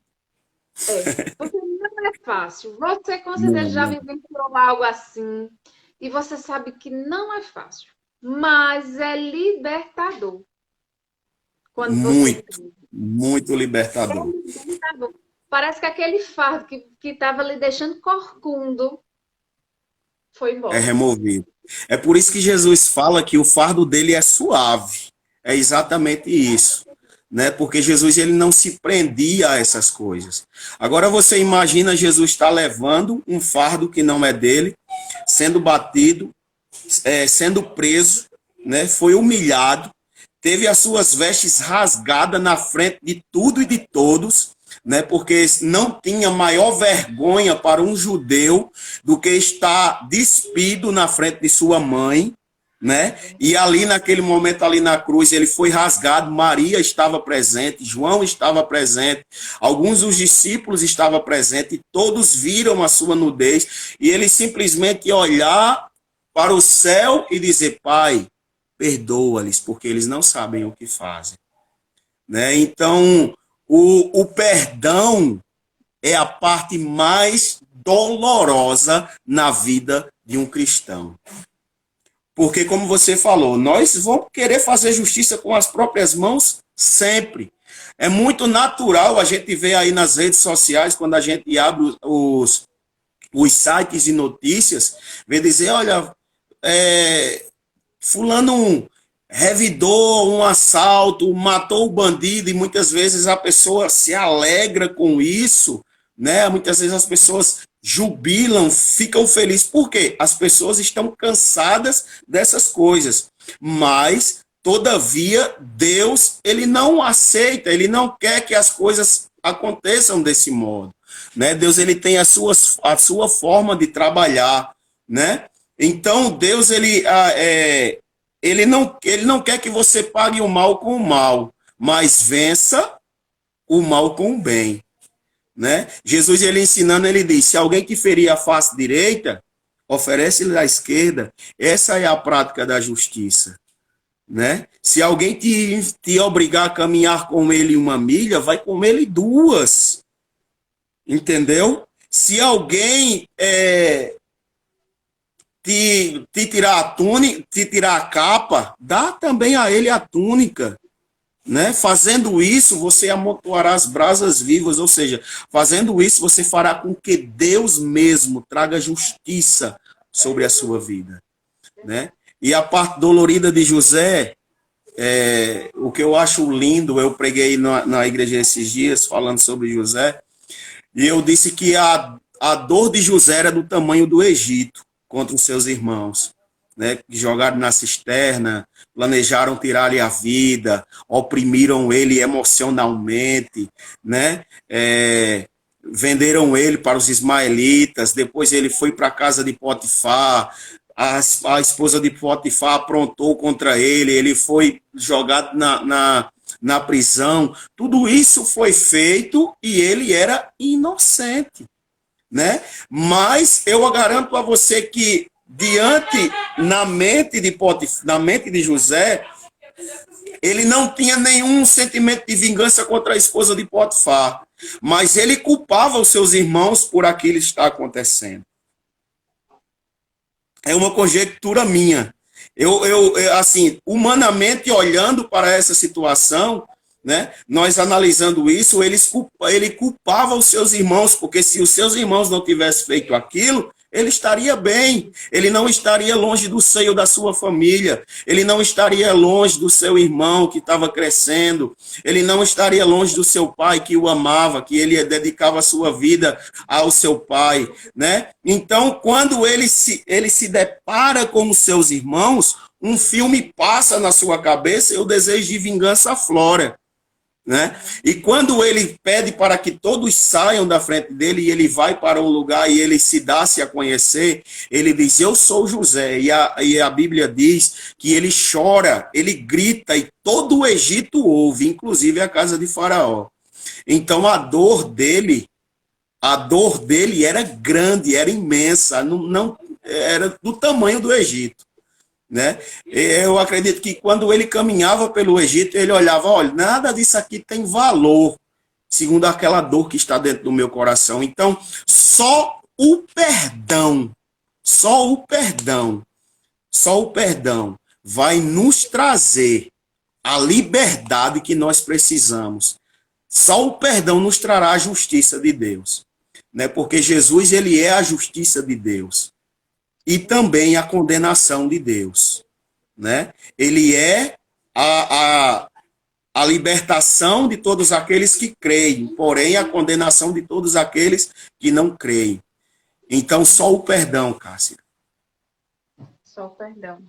Speaker 2: porque não é fácil. Você com certeza
Speaker 3: Não,
Speaker 2: já
Speaker 3: não.
Speaker 2: vivenciou algo assim, e você sabe que não é fácil, mas é libertador quando você
Speaker 3: Muito,
Speaker 2: entende.
Speaker 3: muito
Speaker 2: É
Speaker 3: libertador.
Speaker 2: libertador. Parece que aquele fardo que estava lhe deixando corcundo foi
Speaker 3: É
Speaker 2: embora.
Speaker 3: removido. É por isso que Jesus fala que o fardo dele é suave. É exatamente isso, né? Porque Jesus ele não se prendia a essas coisas. Agora você imagina Jesus está levando um fardo que não é dele, sendo batido, sendo preso, né? Foi humilhado, teve as suas vestes rasgadas na frente de tudo e de todos, né? Porque não tinha maior vergonha para um judeu do que estar despido na frente de sua mãe, né? E ali naquele momento ali na cruz ele foi rasgado, Maria estava presente, João estava presente, alguns dos discípulos estavam presentes, e todos viram a sua nudez, e ele simplesmente olhar para o céu e dizer: Pai, perdoa-lhes, porque eles não sabem o que fazem. Né? Então, o perdão é a parte mais dolorosa na vida de um cristão. Porque, como você falou, nós vamos querer fazer justiça com as próprias mãos sempre. É muito natural a gente ver aí nas redes sociais, quando a gente abre os sites de notícias, ver dizer, olha, fulano revidou um assalto, matou o bandido, e muitas vezes a pessoa se alegra com isso, né? Muitas vezes as pessoas jubilam, ficam felizes. Por quê? As pessoas estão cansadas dessas coisas. Mas, todavia, Deus, ele não aceita, ele não quer que as coisas aconteçam desse modo, né? Deus, ele tem a sua forma de trabalhar, né? Então, Deus, ele não quer que você pague o mal com o mal, mas vença o mal com o bem, né? Jesus, ele ensinando, ele diz, se alguém te ferir a face direita, oferece-lhe a esquerda. Essa é a prática da justiça, né? Se alguém te obrigar a caminhar com ele 1 milha, vai com ele 2, entendeu? Se alguém te tirar a túnica, te tirar a capa, dá também a ele a túnica, né? Fazendo isso, você amontoará as brasas vivas, ou seja, fazendo isso, você fará com que Deus mesmo traga justiça sobre a sua vida, né? E a parte dolorida de José, o que eu acho lindo, eu preguei na igreja esses dias falando sobre José, e eu disse que a dor de José era do tamanho do Egito contra os seus irmãos, né? Que jogaram na cisterna, planejaram tirar-lhe a vida, oprimiram ele emocionalmente, né? Venderam ele para os ismaelitas, depois ele foi para a casa de Potifar, a esposa de Potifar aprontou contra ele, ele foi jogado na prisão. Tudo isso foi feito e ele era inocente, né? Mas eu garanto a você que na mente de José, ele não tinha nenhum sentimento de vingança contra a esposa de Potifar, mas ele culpava os seus irmãos por aquilo que está acontecendo. É uma conjectura minha. Assim, humanamente olhando para essa situação, né, nós analisando isso, ele culpava os seus irmãos, porque se os seus irmãos não tivessem feito aquilo, ele estaria bem, ele não estaria longe do seio da sua família, ele não estaria longe do seu irmão que estava crescendo, ele não estaria longe do seu pai que o amava, que ele dedicava a sua vida ao seu pai, né? Então, quando ele se depara com os seus irmãos, um filme passa na sua cabeça e o desejo de vingança aflora, né? E quando ele pede para que todos saiam da frente dele e ele vai para um lugar e ele se dá-se a conhecer, ele diz, eu sou José, e a Bíblia diz que ele chora, ele grita e todo o Egito ouve, inclusive a casa de Faraó. Então a dor dele era grande, era imensa, não era do tamanho do Egito, né? Eu acredito que quando ele caminhava pelo Egito, ele olhava, olha, nada disso aqui tem valor, segundo aquela dor que está dentro do meu coração. Então, só o perdão vai nos trazer a liberdade que nós precisamos. Só o perdão nos trará a justiça de Deus, né? Porque Jesus, ele é a justiça de Deus. E também a condenação de Deus, né? Ele é a libertação de todos aqueles que creem, porém a condenação de todos aqueles que não creem. Então, só o perdão, Cássia.
Speaker 2: Só o perdão.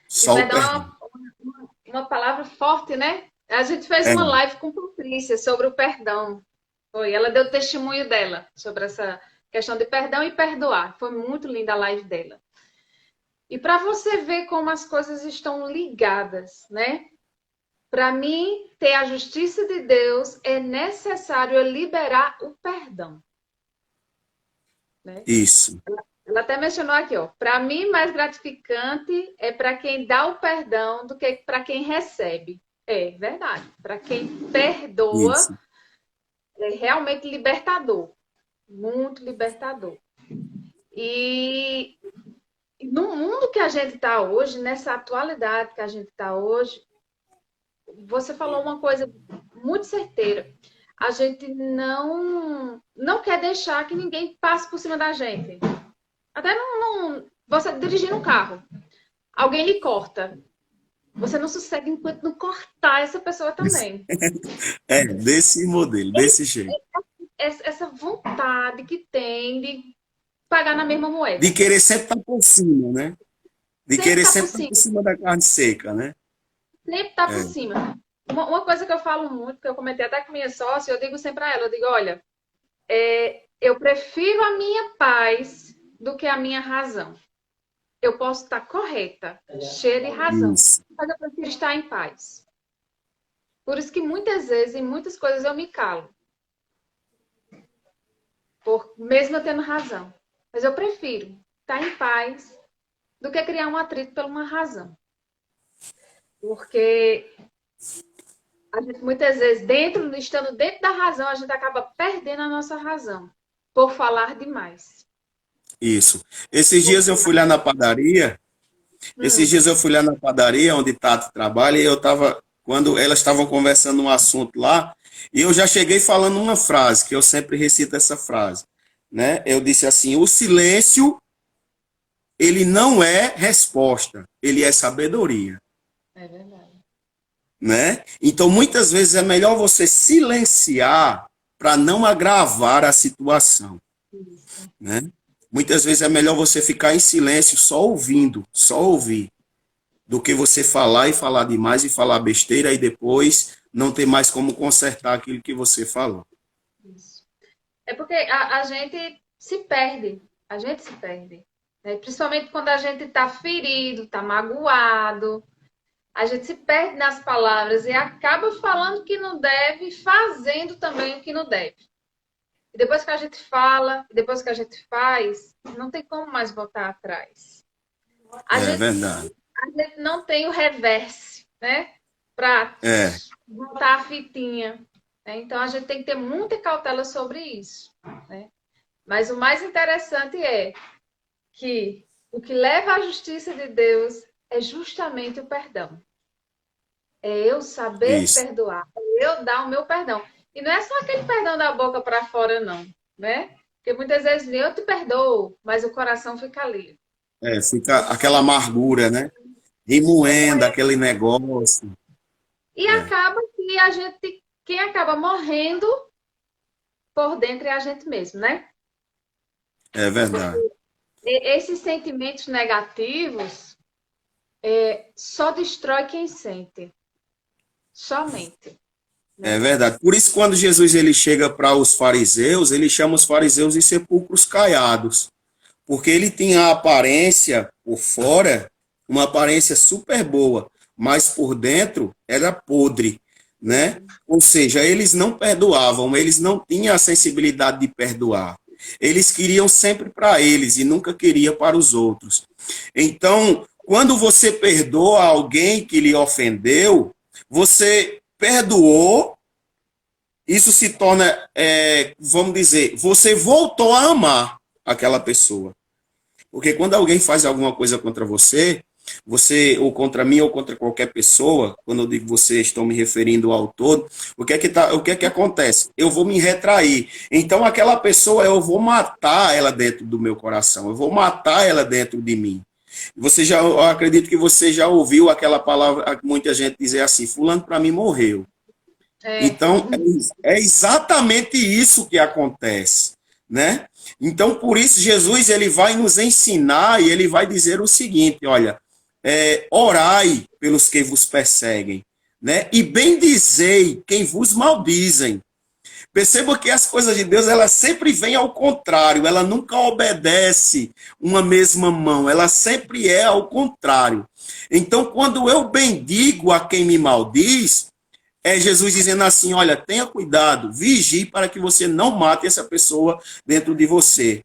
Speaker 3: Só
Speaker 2: o
Speaker 3: o perdão.
Speaker 2: É uma palavra forte, né? A gente fez uma live com Patrícia sobre o perdão. Ela deu testemunho dela sobre essa questão de perdão e perdoar. Foi muito linda a live dela. E para você ver como as coisas estão ligadas, né? Para mim, ter a justiça de Deus, é necessário eu liberar o perdão. Né?
Speaker 3: Isso.
Speaker 2: Ela até mencionou aqui, ó. Para mim, mais gratificante é para quem dá o perdão do que para quem recebe. É verdade. Para quem perdoa, é realmente libertador. muito libertador. E no mundo que a gente está hoje, nessa atualidade que a gente está hoje, você falou uma coisa muito certeira. A gente não quer deixar que ninguém passe por cima da gente. Até você dirigindo um carro, alguém lhe corta. Você não sossega enquanto não cortar essa pessoa também.
Speaker 3: É, desse modelo, desse jeito.
Speaker 2: Essa vontade que tem de pagar na mesma moeda.
Speaker 3: De querer sempre estar por cima, né? De
Speaker 2: Sempre
Speaker 3: querer
Speaker 2: tá
Speaker 3: sempre
Speaker 2: por
Speaker 3: estar por
Speaker 2: cima.
Speaker 3: cima da carne seca, né?
Speaker 2: Sempre tá por
Speaker 3: É,
Speaker 2: cima. Uma coisa que eu falo muito, que eu comentei até com minha sócia, eu digo sempre a ela, eu digo, olha, eu prefiro a minha paz do que a minha razão. Eu posso estar correta, cheia de razão,
Speaker 3: isso.
Speaker 2: mas eu prefiro estar em paz. Por isso que muitas vezes, em muitas coisas, eu me calo. Mesmo eu tendo razão. Mas eu prefiro estar em paz do que criar um atrito por uma razão. Porque a gente, muitas vezes, estando dentro da razão, a gente acaba perdendo a nossa razão por falar demais.
Speaker 3: Isso. Esses dias eu fui lá na padaria, onde Tato trabalha, e eu tava, quando elas estavam conversando um assunto lá, e eu já cheguei falando uma frase, que eu sempre recito essa frase, né? Eu disse assim: o silêncio, ele não é resposta, ele é sabedoria,
Speaker 2: É verdade.
Speaker 3: né? Então, muitas vezes é melhor você silenciar para não agravar a situação,
Speaker 2: Isso.
Speaker 3: né? Muitas vezes é melhor você ficar em silêncio, só ouvindo, só ouvir, do que você falar e falar demais e falar besteira e depois não ter mais como consertar aquilo que você falou.
Speaker 2: Isso. É porque a gente se perde. A gente se perde. Né? Principalmente quando a gente está ferido, está magoado. A gente se perde nas palavras e acaba falando o que não deve, fazendo também o que não deve. E depois que a gente fala, depois que a gente faz, não tem como mais voltar atrás. A
Speaker 3: É
Speaker 2: gente,
Speaker 3: verdade.
Speaker 2: a gente não tem o reverse, né? Para
Speaker 3: É,
Speaker 2: voltar a fitinha. Né? Então a gente tem que ter muita cautela sobre isso. Né? Mas o mais interessante é que o que leva à justiça de Deus é justamente o perdão. É eu saber
Speaker 3: isso.
Speaker 2: perdoar, é eu dar o meu perdão. E não é só aquele perdão da boca para fora, não, né? Porque muitas vezes eu te perdoo, mas o coração fica ali.
Speaker 3: É, fica aquela amargura, né? Remoendo aquele negócio.
Speaker 2: E
Speaker 3: É,
Speaker 2: acaba que quem acaba morrendo por dentro é a gente mesmo, né?
Speaker 3: é verdade.
Speaker 2: Esses sentimentos negativos só destrói quem sente. Somente.
Speaker 3: É
Speaker 2: Né?
Speaker 3: verdade. Por isso, quando Jesus ele chega para os fariseus, ele chama os fariseus de sepulcros caiados. Porque ele tinha a aparência por fora, uma aparência super boa, mas por dentro era podre, né? Ou seja, eles não perdoavam, eles não tinham a sensibilidade de perdoar. Eles queriam sempre para eles e nunca queria para os outros. Então, quando você perdoa alguém que lhe ofendeu, você perdoou, isso se torna, vamos dizer, você voltou a amar aquela pessoa. Porque quando alguém faz alguma coisa contra você, ou contra mim, ou contra qualquer pessoa, quando eu digo você, estou me referindo ao todo, o que é que acontece? Eu vou me retrair. Então, aquela pessoa, eu vou matar ela dentro do meu coração, eu vou matar ela dentro de mim. Eu acredito que você já ouviu aquela palavra, muita gente dizer assim: fulano para mim morreu. Então, é exatamente isso que acontece, né? Então, por isso, Jesus ele vai nos ensinar e ele vai dizer o seguinte: olha, orai pelos que vos perseguem, né? E bendizei quem vos maldizem. Perceba que as coisas de Deus, ela sempre vem ao contrário, ela nunca obedece uma mesma mão, ela sempre é ao contrário. Então, quando eu bendigo a quem me maldiz, é Jesus dizendo assim: olha, tenha cuidado, vigie para que você não mate essa pessoa dentro de você.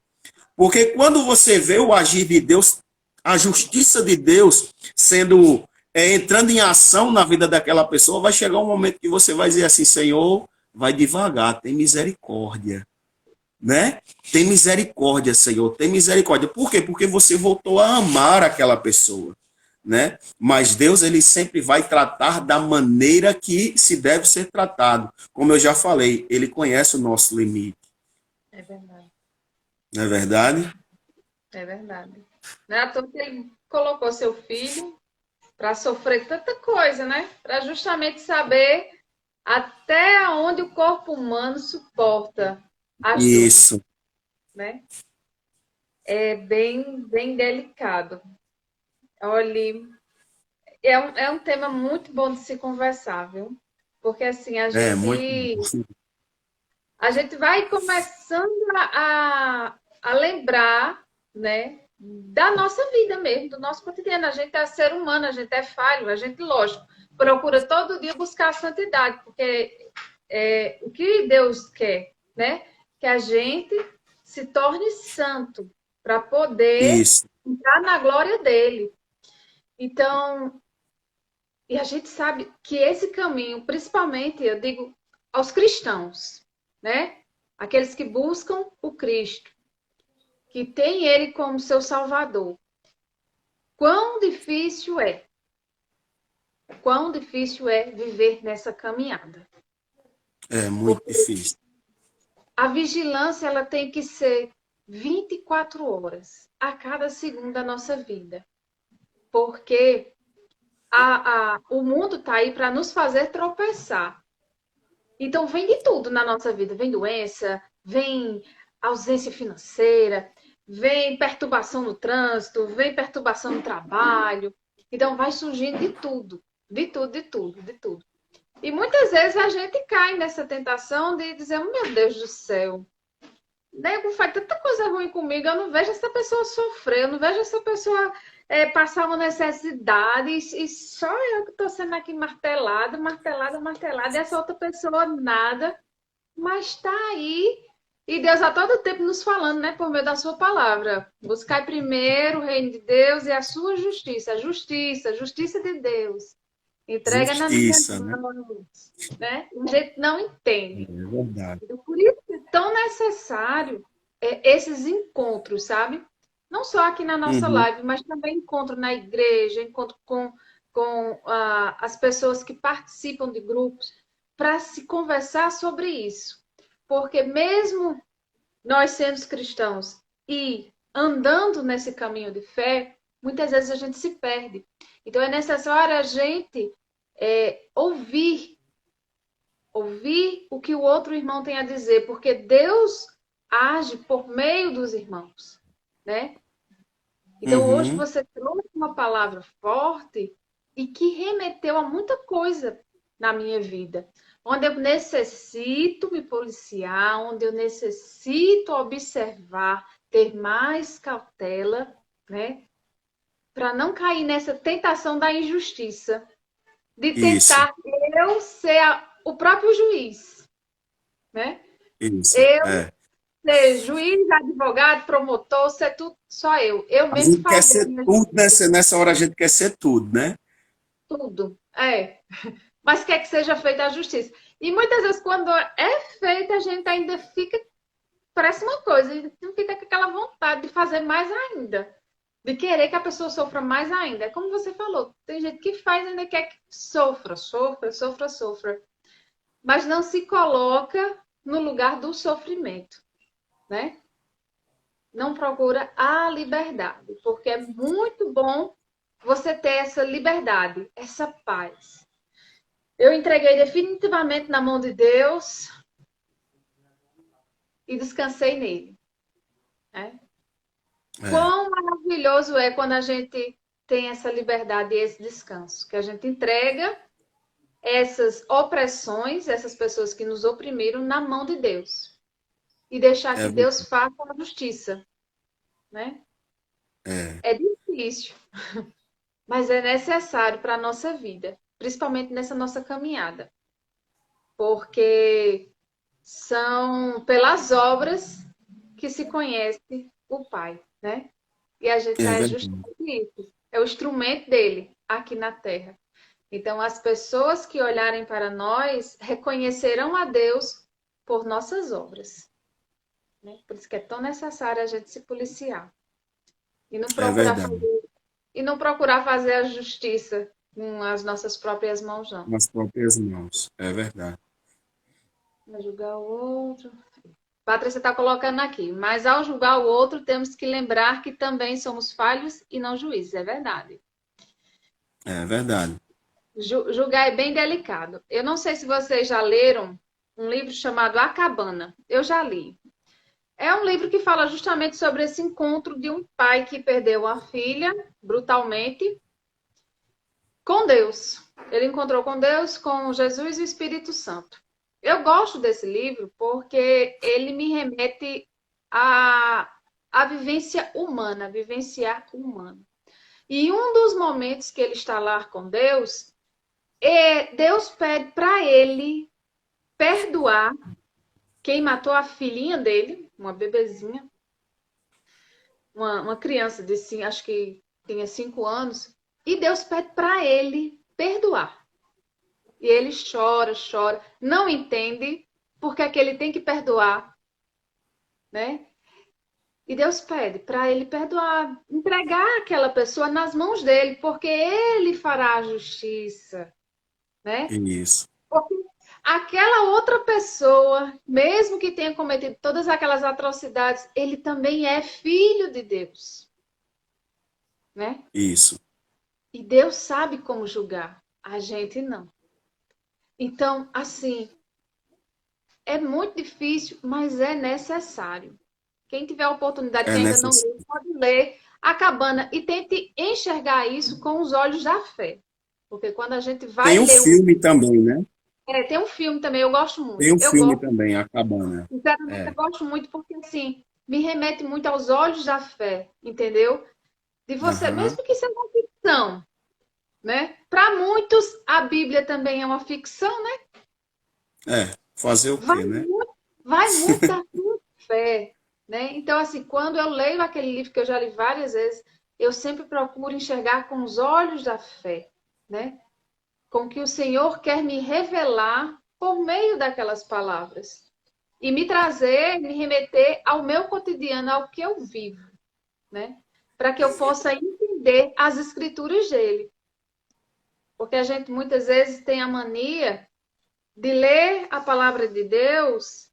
Speaker 3: Porque quando você vê o agir de Deus, a justiça de Deus entrando em ação na vida daquela pessoa, vai chegar um momento que você vai dizer assim: Senhor, vai devagar, tem misericórdia. né? Tem misericórdia, Senhor, tem misericórdia. Por quê? Porque você voltou a amar aquela pessoa, né? Mas Deus, ele sempre vai tratar da maneira que se deve ser tratado. Como eu já falei, ele conhece o nosso limite.
Speaker 2: É verdade.
Speaker 3: Não é verdade?
Speaker 2: É verdade. Não é à toa que ele colocou seu filho para sofrer tanta coisa, né? Para justamente saber até onde o corpo humano suporta as dores,
Speaker 3: Isso.
Speaker 2: né? É bem delicado. Olha, é um tema muito bom de se conversar, viu? Porque assim,
Speaker 3: É muito bom.
Speaker 2: a gente vai começando a lembrar, né, da nossa vida mesmo, do nosso cotidiano. A gente é ser humano, a gente é falho, a gente, lógico, procura todo dia buscar a santidade, porque o que Deus quer, né? Que a gente se torne santo para poder
Speaker 3: Isso.
Speaker 2: entrar na glória dele. Então, e a gente sabe que esse caminho, principalmente, eu digo aos cristãos, né? Aqueles que buscam o Cristo, que tem ele como seu Salvador. Quão difícil é? Quão difícil é viver nessa caminhada?
Speaker 3: É muito
Speaker 2: Porque
Speaker 3: difícil.
Speaker 2: a vigilância ela tem que ser 24 horas a cada segundo da nossa vida. Porque o mundo está aí para nos fazer tropeçar. Então, vem de tudo na nossa vida. Vem doença, vem ausência financeira, vem perturbação no trânsito, vem perturbação no trabalho. Então, vai surgindo de tudo, de tudo, de tudo, de tudo. E muitas vezes a gente cai nessa tentação de dizer: meu Deus do céu, nego faz tanta coisa ruim comigo, eu não vejo essa pessoa sofrer, eu não vejo essa pessoa passar uma necessidade, e só eu que estou sendo aqui martelada, martelada, martelada, e essa outra pessoa nada, mas está aí. E Deus a todo tempo nos falando, né, por meio da sua palavra. Buscai primeiro o reino de Deus e a sua justiça. A justiça de Deus. Entrega nas minhas
Speaker 3: Justiça, né?
Speaker 2: mãos, né? A gente não
Speaker 3: É
Speaker 2: entende.
Speaker 3: verdade.
Speaker 2: Então, por isso é tão necessário esses encontros, sabe? Não só aqui na nossa
Speaker 3: Uhum.
Speaker 2: live, mas também encontro na igreja, encontro com as pessoas que participam de grupos, para se conversar sobre isso. Porque mesmo nós sendo cristãos e andando nesse caminho de fé, muitas vezes a gente se perde. Então é necessário a gente ouvir o que o outro irmão tem a dizer, porque Deus age por meio dos irmãos, né? Então hoje
Speaker 3: Uhum.
Speaker 2: você trouxe uma palavra forte e que remeteu a muita coisa na minha vida, onde eu necessito me policiar, onde eu necessito observar, ter mais cautela, né? Para não cair nessa tentação da injustiça, de
Speaker 3: Isso,
Speaker 2: tentar eu ser o próprio juiz, né?
Speaker 3: isso.
Speaker 2: Eu
Speaker 3: É.
Speaker 2: ser juiz, advogado, promotor, ser tudo, só eu. Eu
Speaker 3: A
Speaker 2: mesmo
Speaker 3: gente quer
Speaker 2: fazer a
Speaker 3: ser
Speaker 2: minha
Speaker 3: tudo
Speaker 2: justiça,
Speaker 3: nessa hora, a gente quer ser tudo, né?
Speaker 2: tudo. Mas quer que seja feita a justiça. E muitas vezes, quando é feita, a gente ainda fica, parece uma coisa, e fica com aquela vontade de fazer mais ainda. De querer que a pessoa sofra mais ainda. É como você falou, tem gente que faz e ainda quer que sofra, sofra, sofra, sofra. Mas não se coloca no lugar do sofrimento, né? Não procura a liberdade, porque é muito bom você ter essa liberdade, essa paz. Eu entreguei definitivamente na mão de Deus e descansei nele, né?
Speaker 3: É,
Speaker 2: Quão maravilhoso é quando a gente tem essa liberdade e esse descanso, que a gente entrega essas opressões, essas pessoas que nos oprimiram na mão de Deus e deixar
Speaker 3: é,
Speaker 2: que Deus faça a justiça, né?
Speaker 3: é,
Speaker 2: É difícil, mas é necessário para a nossa vida, principalmente nessa nossa caminhada, porque são pelas obras que se conhece o Pai, né? E a gente
Speaker 3: é
Speaker 2: é
Speaker 3: verdade.
Speaker 2: justamente isso, é o instrumento dele aqui na Terra. Então, as pessoas que olharem para nós reconhecerão a Deus por nossas obras. né? Por isso que é tão necessário a gente se policiar e não
Speaker 3: É
Speaker 2: procurar
Speaker 3: verdade.
Speaker 2: fazer, e não procurar fazer a justiça com as nossas próprias mãos, não.
Speaker 3: Nas próprias mãos. É verdade.
Speaker 2: Vai julgar o outro. Patrícia está colocando aqui, mas ao julgar o outro, temos que lembrar que também somos falhos e não juízes, é verdade.
Speaker 3: É verdade.
Speaker 2: Julgar é bem delicado. Eu não sei se vocês já leram um livro chamado A Cabana. Eu já li. É um livro que fala justamente sobre esse encontro de um pai que perdeu a filha brutalmente com Deus. Ele encontrou com Deus, com Jesus e o Espírito Santo. Eu gosto desse livro porque ele me remete à vivência humana, a vivenciar humano. E um dos momentos que ele está lá com Deus, Deus pede para ele perdoar quem matou a filhinha dele, uma bebezinha, uma criança de, acho que tinha 5 anos, e Deus pede para ele perdoar. E ele chora, chora, não entende porque é que ele tem que perdoar, né? E Deus pede para ele perdoar, entregar aquela pessoa nas mãos dele, porque ele fará a justiça, né?
Speaker 3: Isso.
Speaker 2: Porque aquela outra pessoa, mesmo que tenha cometido todas aquelas atrocidades, ele também é filho de Deus, né?
Speaker 3: Isso.
Speaker 2: E Deus sabe como julgar, a gente não. Então, assim, é muito difícil, mas é necessário. Quem tiver a oportunidade,
Speaker 3: É
Speaker 2: que ainda não
Speaker 3: necessário.
Speaker 2: leu, pode ler A Cabana e tente enxergar isso com os olhos da fé. Porque quando a gente
Speaker 3: Tem
Speaker 2: vai
Speaker 3: um
Speaker 2: ler
Speaker 3: filme também, né?
Speaker 2: tem um filme também, eu gosto
Speaker 3: Tem
Speaker 2: muito.
Speaker 3: um
Speaker 2: Eu
Speaker 3: filme
Speaker 2: gosto,
Speaker 3: também, A Cabana.
Speaker 2: sinceramente, eu
Speaker 3: É.
Speaker 2: gosto muito porque, assim, me remete muito aos olhos da fé, entendeu? De você,
Speaker 3: Aham.
Speaker 2: mesmo que seja uma ficção, né? Para muitos, a Bíblia também é uma ficção, né?
Speaker 3: É. Fazer o
Speaker 2: Vai
Speaker 3: quê, né?
Speaker 2: muito, vai muito da sua fé, né? Então, assim, quando eu leio aquele livro que eu já li várias vezes, eu sempre procuro enxergar com os olhos da fé, né? Com o que o Senhor quer me revelar por meio daquelas palavras. E me trazer, me remeter ao meu cotidiano, ao que eu vivo, né? Para que eu possa entender as escrituras dele. Porque a gente muitas vezes tem a mania de ler a palavra de Deus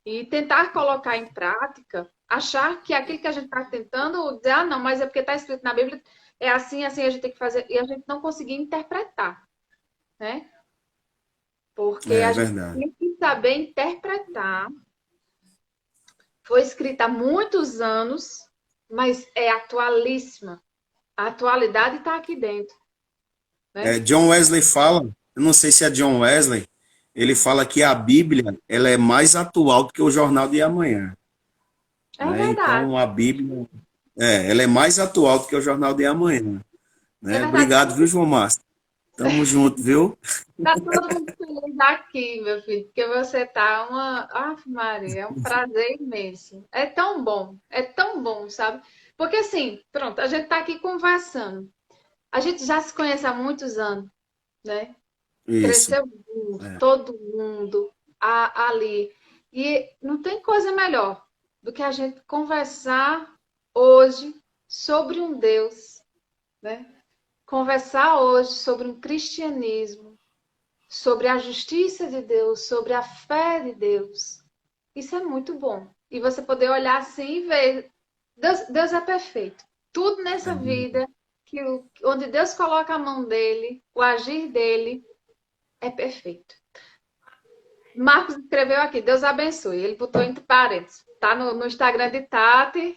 Speaker 2: e tentar colocar em prática, achar que aquilo que a gente está tentando dizer, não, mas é porque está escrito na Bíblia, é assim, assim a gente tem que fazer, e a gente não conseguir interpretar, né? Porque
Speaker 3: É
Speaker 2: a gente
Speaker 3: verdade.
Speaker 2: tem que saber interpretar. Foi escrita há muitos anos, mas é atualíssima. A atualidade está aqui dentro,
Speaker 3: É,
Speaker 2: né?
Speaker 3: John Wesley fala, eu não sei se é John Wesley, ele fala que a Bíblia ela é mais atual do que o Jornal de Amanhã,
Speaker 2: É
Speaker 3: né?
Speaker 2: verdade,
Speaker 3: Então a Bíblia, ela é mais atual do que o Jornal de Amanhã,
Speaker 2: é
Speaker 3: né?
Speaker 2: verdade.
Speaker 3: Obrigado, viu, João Márcio? Tamo junto, viu?
Speaker 2: Tá todo mundo feliz aqui, meu filho, porque você tá uma. Ave Maria, é um prazer imenso. É tão bom, sabe? Porque assim, pronto, a gente tá aqui conversando. A gente já se conhece há muitos anos, né?
Speaker 3: Isso.
Speaker 2: Cresceu junto,
Speaker 3: É,
Speaker 2: todo mundo ali. E não tem coisa melhor do que a gente conversar hoje sobre um Deus, né? Conversar hoje sobre um cristianismo, sobre a justiça de Deus, sobre a fé de Deus. Isso é muito bom. E você poder olhar assim e ver, Deus é perfeito. Tudo nessa
Speaker 3: é,
Speaker 2: vida, onde Deus coloca a mão dele, o agir dele, é perfeito. Marcos escreveu aqui, Deus abençoe. Ele botou entre parênteses. Tá no Instagram de Tati,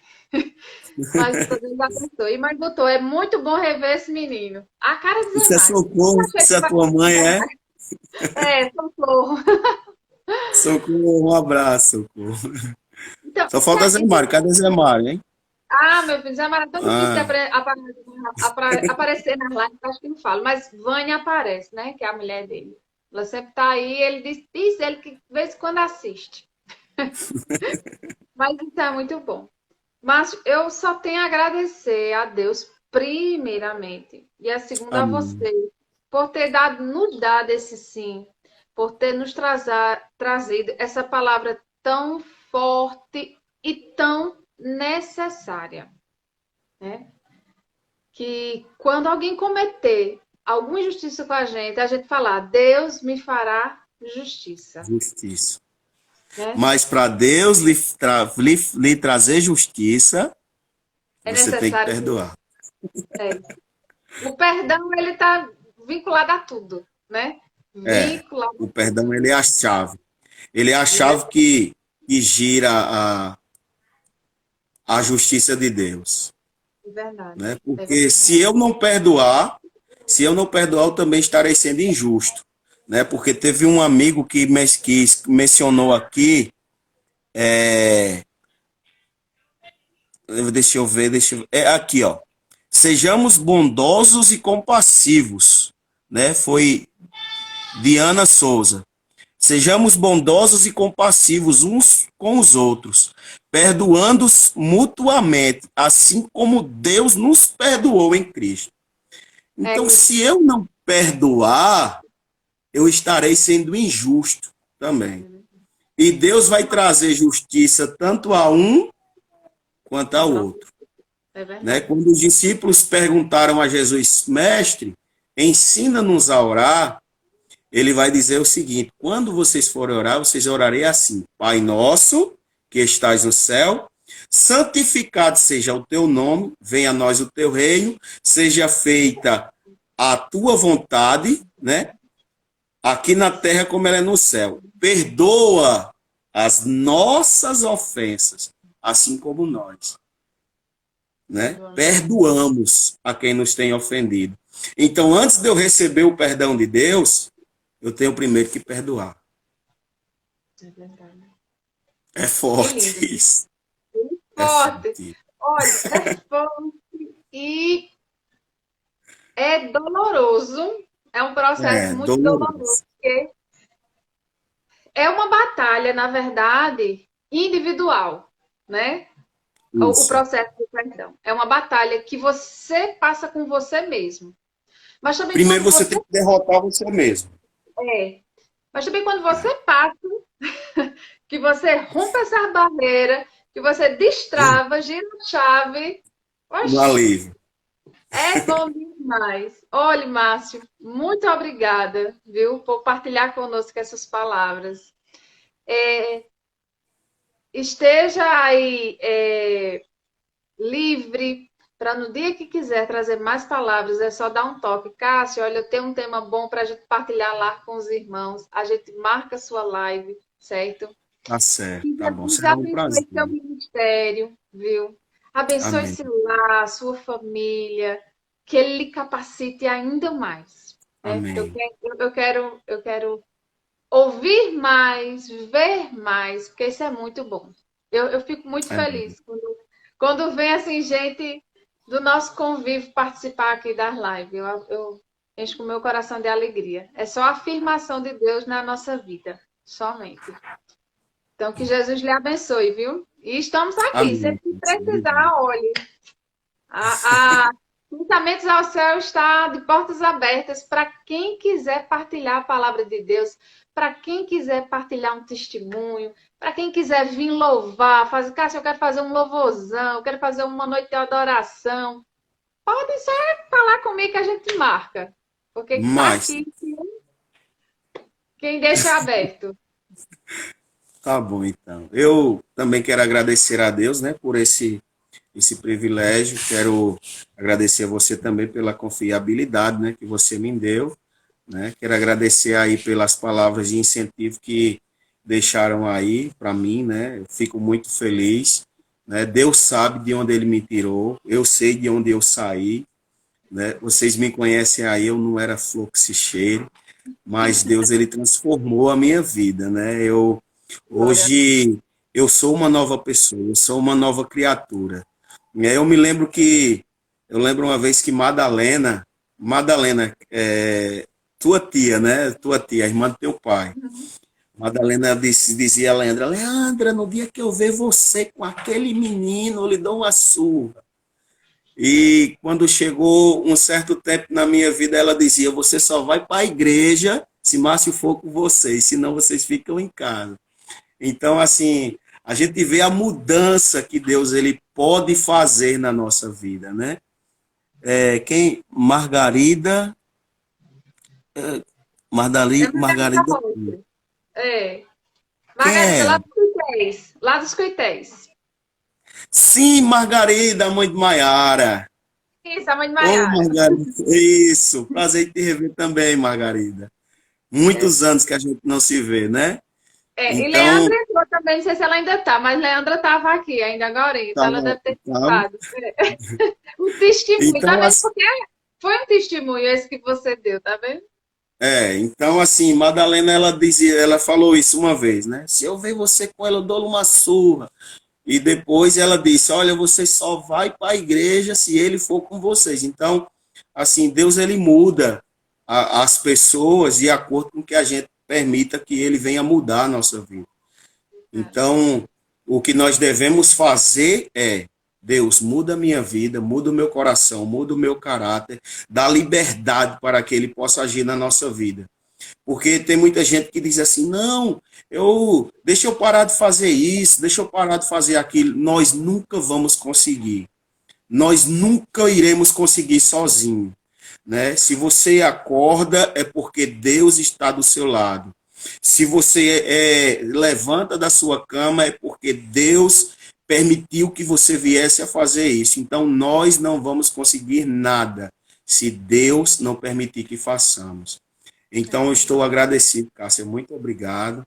Speaker 2: mas botou Deus abençoe. Mas botou, é muito bom rever esse menino. A cara de Zé
Speaker 3: isso é
Speaker 2: Mário.
Speaker 3: socorro,
Speaker 2: Eu achei
Speaker 3: isso
Speaker 2: que
Speaker 3: é
Speaker 2: vai
Speaker 3: tua mãe, é?
Speaker 2: socorro.
Speaker 3: Socorro, um abraço, socorro.
Speaker 2: Então,
Speaker 3: Só falta Zé Mário, cadê Zé Mário, hein?
Speaker 2: meu filho, Zé Mário é tão difícil de
Speaker 3: Ah,
Speaker 2: aparecer nas lives, acho que não falo. Mas Vânia aparece, né? Que é a mulher dele. Ela sempre tá aí, ele diz ele que de vez em quando assiste. Mas isso é muito bom. Mas eu só tenho a agradecer a Deus, primeiramente, e a segunda a
Speaker 3: amém.
Speaker 2: você, por ter nos dado esse sim, por ter nos trazido essa palavra tão forte e tão necessária, né? Que quando alguém cometer alguma injustiça com a gente falar, Deus me fará justiça,
Speaker 3: Justiça.
Speaker 2: né?
Speaker 3: Mas para Deus lhe trazer justiça,
Speaker 2: É
Speaker 3: você tem que
Speaker 2: necessário.
Speaker 3: perdoar.
Speaker 2: O perdão, ele está vinculado a tudo, né?
Speaker 3: É,
Speaker 2: Vinculado
Speaker 3: o
Speaker 2: a tudo.
Speaker 3: perdão, ele é a chave. Ele é a chave que gira a justiça de Deus,
Speaker 2: É verdade.
Speaker 3: né?
Speaker 2: É
Speaker 3: Porque
Speaker 2: verdade.
Speaker 3: se eu não perdoar, eu também estarei sendo injusto, né? Porque teve um amigo que mencionou aqui, é aqui, ó. Sejamos bondosos e compassivos, né? Foi Diana Souza. Sejamos bondosos e compassivos uns com os outros, perdoando-os mutuamente, assim como Deus nos perdoou em Cristo.
Speaker 2: É
Speaker 3: Então,
Speaker 2: isso.
Speaker 3: se eu não perdoar, eu estarei sendo injusto também. E Deus vai trazer justiça tanto a um quanto ao outro.
Speaker 2: É
Speaker 3: Né?
Speaker 2: verdade.
Speaker 3: Quando os discípulos perguntaram a Jesus, mestre, ensina-nos a orar, ele vai dizer o seguinte: quando vocês forem orar, vocês orarem assim: Pai nosso, que estás no céu, santificado seja o teu nome, venha a nós o teu reino, seja feita a tua vontade, né? Aqui na terra como ela é no céu. Perdoa as nossas ofensas, assim como nós, né? Perdoamos a quem nos tem ofendido. Então, antes de eu receber o perdão de Deus, eu tenho primeiro que perdoar.
Speaker 2: É verdade.
Speaker 3: É
Speaker 2: Que
Speaker 3: forte
Speaker 2: lindo.
Speaker 3: isso. É
Speaker 2: Forte.
Speaker 3: forte.
Speaker 2: Olha, é forte e é doloroso. É um processo
Speaker 3: É
Speaker 2: muito doloroso,
Speaker 3: doloroso.
Speaker 2: porque é uma batalha, na verdade, individual, né? O
Speaker 3: Isso.
Speaker 2: processo do perdão. É uma batalha que você passa com você mesmo. Mas também
Speaker 3: Primeiro
Speaker 2: quando
Speaker 3: você
Speaker 2: você
Speaker 3: tem que derrotar você mesmo.
Speaker 2: é, mas também quando você
Speaker 3: É.
Speaker 2: passa, que você rompe essa barreira, que você destrava, gira a chave,
Speaker 3: No
Speaker 2: oxe,
Speaker 3: alívio.
Speaker 2: é bom demais. Olha, Márcio, muito obrigada, viu, por partilhar conosco essas palavras. Esteja aí livre para no dia que quiser trazer mais palavras, é só dar um toque. Cássio, olha, eu tenho um tema bom para a gente partilhar lá com os irmãos. A gente marca a sua live, certo?
Speaker 3: Tá certo,
Speaker 2: Que
Speaker 3: tá bom.
Speaker 2: Jesus
Speaker 3: Será um
Speaker 2: abençoe
Speaker 3: prazer.
Speaker 2: seu ministério, viu? Abençoe
Speaker 3: Amém.
Speaker 2: seu lar, sua família, que ele lhe capacite ainda mais. Né?
Speaker 3: Amém.
Speaker 2: Eu quero ouvir mais, ver mais, porque isso é muito bom. Eu fico muito
Speaker 3: Amém.
Speaker 2: feliz quando vem assim gente do nosso convívio participar aqui das lives. Eu encho com o meu coração de alegria. É só a afirmação de Deus na nossa vida, somente. Então, que Jesus lhe abençoe, viu? E estamos aqui.
Speaker 3: Amém.
Speaker 2: Sempre que precisar, olhe. A Pensamentos ao Céu está de portas abertas para quem quiser partilhar a palavra de Deus, para quem quiser partilhar um testemunho, para quem quiser vir louvar, fazer, Cássio, eu quero fazer um louvorzão, eu quero fazer uma noite de adoração. Pode só falar comigo que a gente marca. Porque está
Speaker 3: Mas,
Speaker 2: aqui quem deixa aberto.
Speaker 3: tá bom, então. Eu também quero agradecer a Deus, né, por esse privilégio. Quero agradecer a você também pela confiabilidade, né, que você me deu, né? Quero agradecer aí pelas palavras de incentivo que deixaram aí para mim, né? Eu fico muito feliz, né? Deus sabe de onde ele me tirou, eu sei de onde eu saí, né? Vocês me conhecem aí, eu não era flor que se cheire, mas Deus ele transformou a minha vida, né? Hoje eu sou uma nova pessoa, eu sou uma nova criatura. E aí eu lembro uma vez que Madalena, tua tia, né? Tua tia, a irmã do teu pai. Madalena dizia a Leandra, no dia que eu ver você com aquele menino, eu lhe dou uma surra. E quando chegou um certo tempo na minha vida, ela dizia, você só vai para a igreja se Márcio for com vocês, senão vocês ficam em casa. Então, assim, a gente vê a mudança que Deus ele pode fazer na nossa vida, né? Margarida,
Speaker 2: É Margarida
Speaker 3: Margarida,
Speaker 2: Rocha. É.
Speaker 3: quem
Speaker 2: Margarida,
Speaker 3: é?
Speaker 2: lá dos Coitéis. Lá dos Coitéis.
Speaker 3: Sim, Margarida, mãe de Maiara.
Speaker 2: Isso, a mãe de
Speaker 3: Ô,
Speaker 2: Maiara.
Speaker 3: Margarida, isso, prazer em te rever também, Margarida.
Speaker 2: É.
Speaker 3: Muitos anos que a gente não se vê, né?
Speaker 2: É, e
Speaker 3: Então,
Speaker 2: Leandra entrou também, não sei se ela ainda tá, mas Leandra estava aqui ainda agora, então ela
Speaker 3: tava,
Speaker 2: deve ter
Speaker 3: tava.
Speaker 2: escutado. Um testemunho, tá
Speaker 3: Então,
Speaker 2: vendo? Porque foi um testemunho esse que você deu, tá vendo?
Speaker 3: então assim, Madalena, ela dizia, ela falou isso uma vez, né? Se eu ver você com ela, eu dou uma surra. E depois ela disse, olha, você só vai para a igreja se ele for com vocês. Então, assim, Deus ele muda as pessoas de acordo com que a gente permita que ele venha mudar a nossa vida. Então, o que nós devemos fazer é, Deus, muda a minha vida, muda o meu coração, muda o meu caráter, dá liberdade para que ele possa agir na nossa vida. Porque tem muita gente que diz assim, não, deixa eu parar de fazer isso, deixa eu parar de fazer aquilo. Nós nunca vamos conseguir. Nós nunca iremos conseguir sozinho, né? Se você acorda é porque Deus está do seu lado. Se você levanta da sua cama é porque Deus permitiu que você viesse a fazer isso. Então nós não vamos conseguir nada se Deus não permitir que façamos. Então, eu estou agradecido, Cássia. Muito obrigado.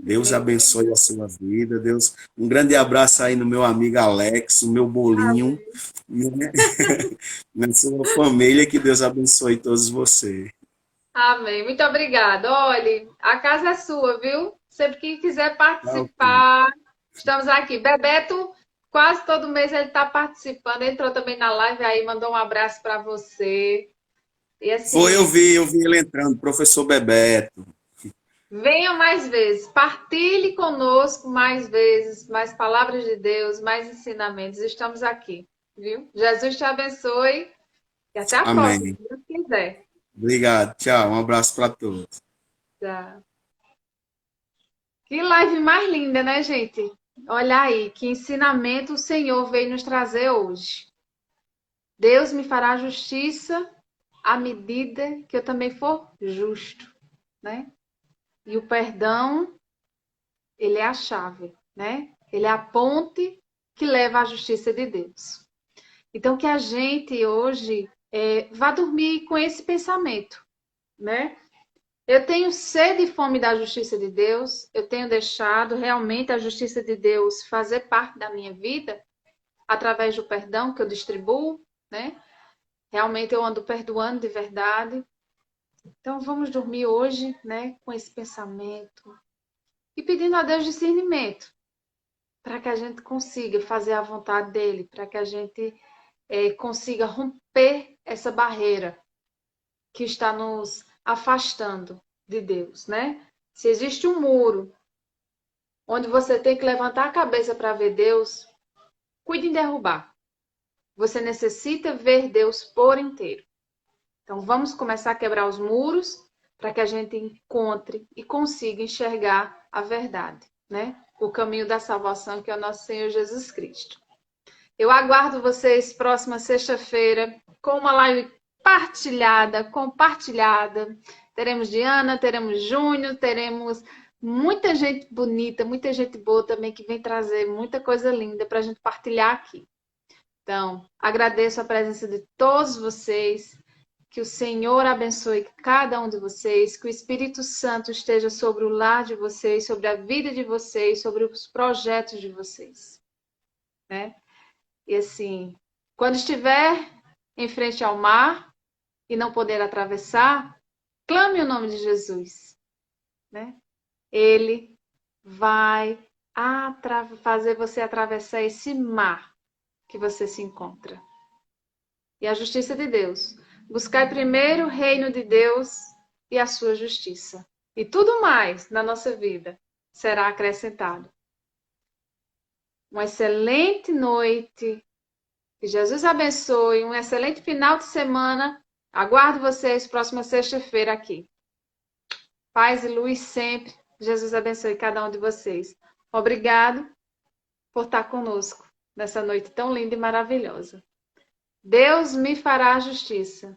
Speaker 3: Deus abençoe a sua vida. Deus, um grande abraço aí no meu amigo Alex, o meu bolinho, né? Na sua família. Que Deus abençoe todos vocês.
Speaker 2: Amém. Muito obrigada. Olhe, a casa é sua, viu? Sempre que quiser
Speaker 3: Tá, ok.
Speaker 2: participar, estamos aqui. Bebeto, quase todo mês ele está participando. Entrou também na live aí, mandou um abraço para você. E
Speaker 3: Foi,
Speaker 2: assim,
Speaker 3: eu vi ele entrando, professor Bebeto.
Speaker 2: venha mais vezes, partilhe conosco mais vezes, mais palavras de Deus, mais ensinamentos. Estamos aqui, viu? Jesus te abençoe e até a próxima,
Speaker 3: Amém.
Speaker 2: se Deus quiser.
Speaker 3: Obrigado. Tchau. Um abraço para todos.
Speaker 2: Tchau. Que live mais linda, né, gente? Olha aí, que ensinamento o Senhor veio nos trazer hoje. Deus me fará justiça à medida que eu também for justo, né? E o perdão, ele é a chave, né? Ele é a ponte que leva à justiça de Deus. Então, que a gente hoje vá dormir com esse pensamento, né? Eu tenho sede e fome da justiça de Deus, eu tenho deixado realmente a justiça de Deus fazer parte da minha vida através do perdão que eu distribuo, né? Realmente eu ando perdoando de verdade. Então vamos dormir hoje, né, com esse pensamento e pedindo a Deus discernimento para que a gente consiga fazer a vontade dele, para que a gente consiga romper essa barreira que está nos afastando de Deus, né? Se existe um muro onde você tem que levantar a cabeça para ver Deus, cuide em derrubar. Você necessita ver Deus por inteiro. Então vamos começar a quebrar os muros para que a gente encontre e consiga enxergar a verdade, né? O caminho da salvação que é o nosso Senhor Jesus Cristo. Eu aguardo vocês próxima sexta-feira com uma live compartilhada. Teremos Diana, teremos Júnior, teremos muita gente bonita, muita gente boa também que vem trazer muita coisa linda para a gente partilhar aqui. Então, agradeço a presença de todos vocês. Que o Senhor abençoe cada um de vocês, que o Espírito Santo esteja sobre o lar de vocês, sobre a vida de vocês, sobre os projetos de vocês, né? E assim, quando estiver em frente ao mar e não poder atravessar, clame o nome de Jesus, né? Ele vai fazer você atravessar esse mar que você se encontra. E a justiça de Deus. Buscai primeiro o reino de Deus e a sua justiça. E tudo mais na nossa vida será acrescentado. Uma excelente noite. Que Jesus abençoe. Um excelente final de semana. Aguardo vocês próxima sexta-feira aqui. Paz e luz sempre. Jesus abençoe cada um de vocês. Obrigado por estar conosco nessa noite tão linda e maravilhosa. Deus me fará justiça.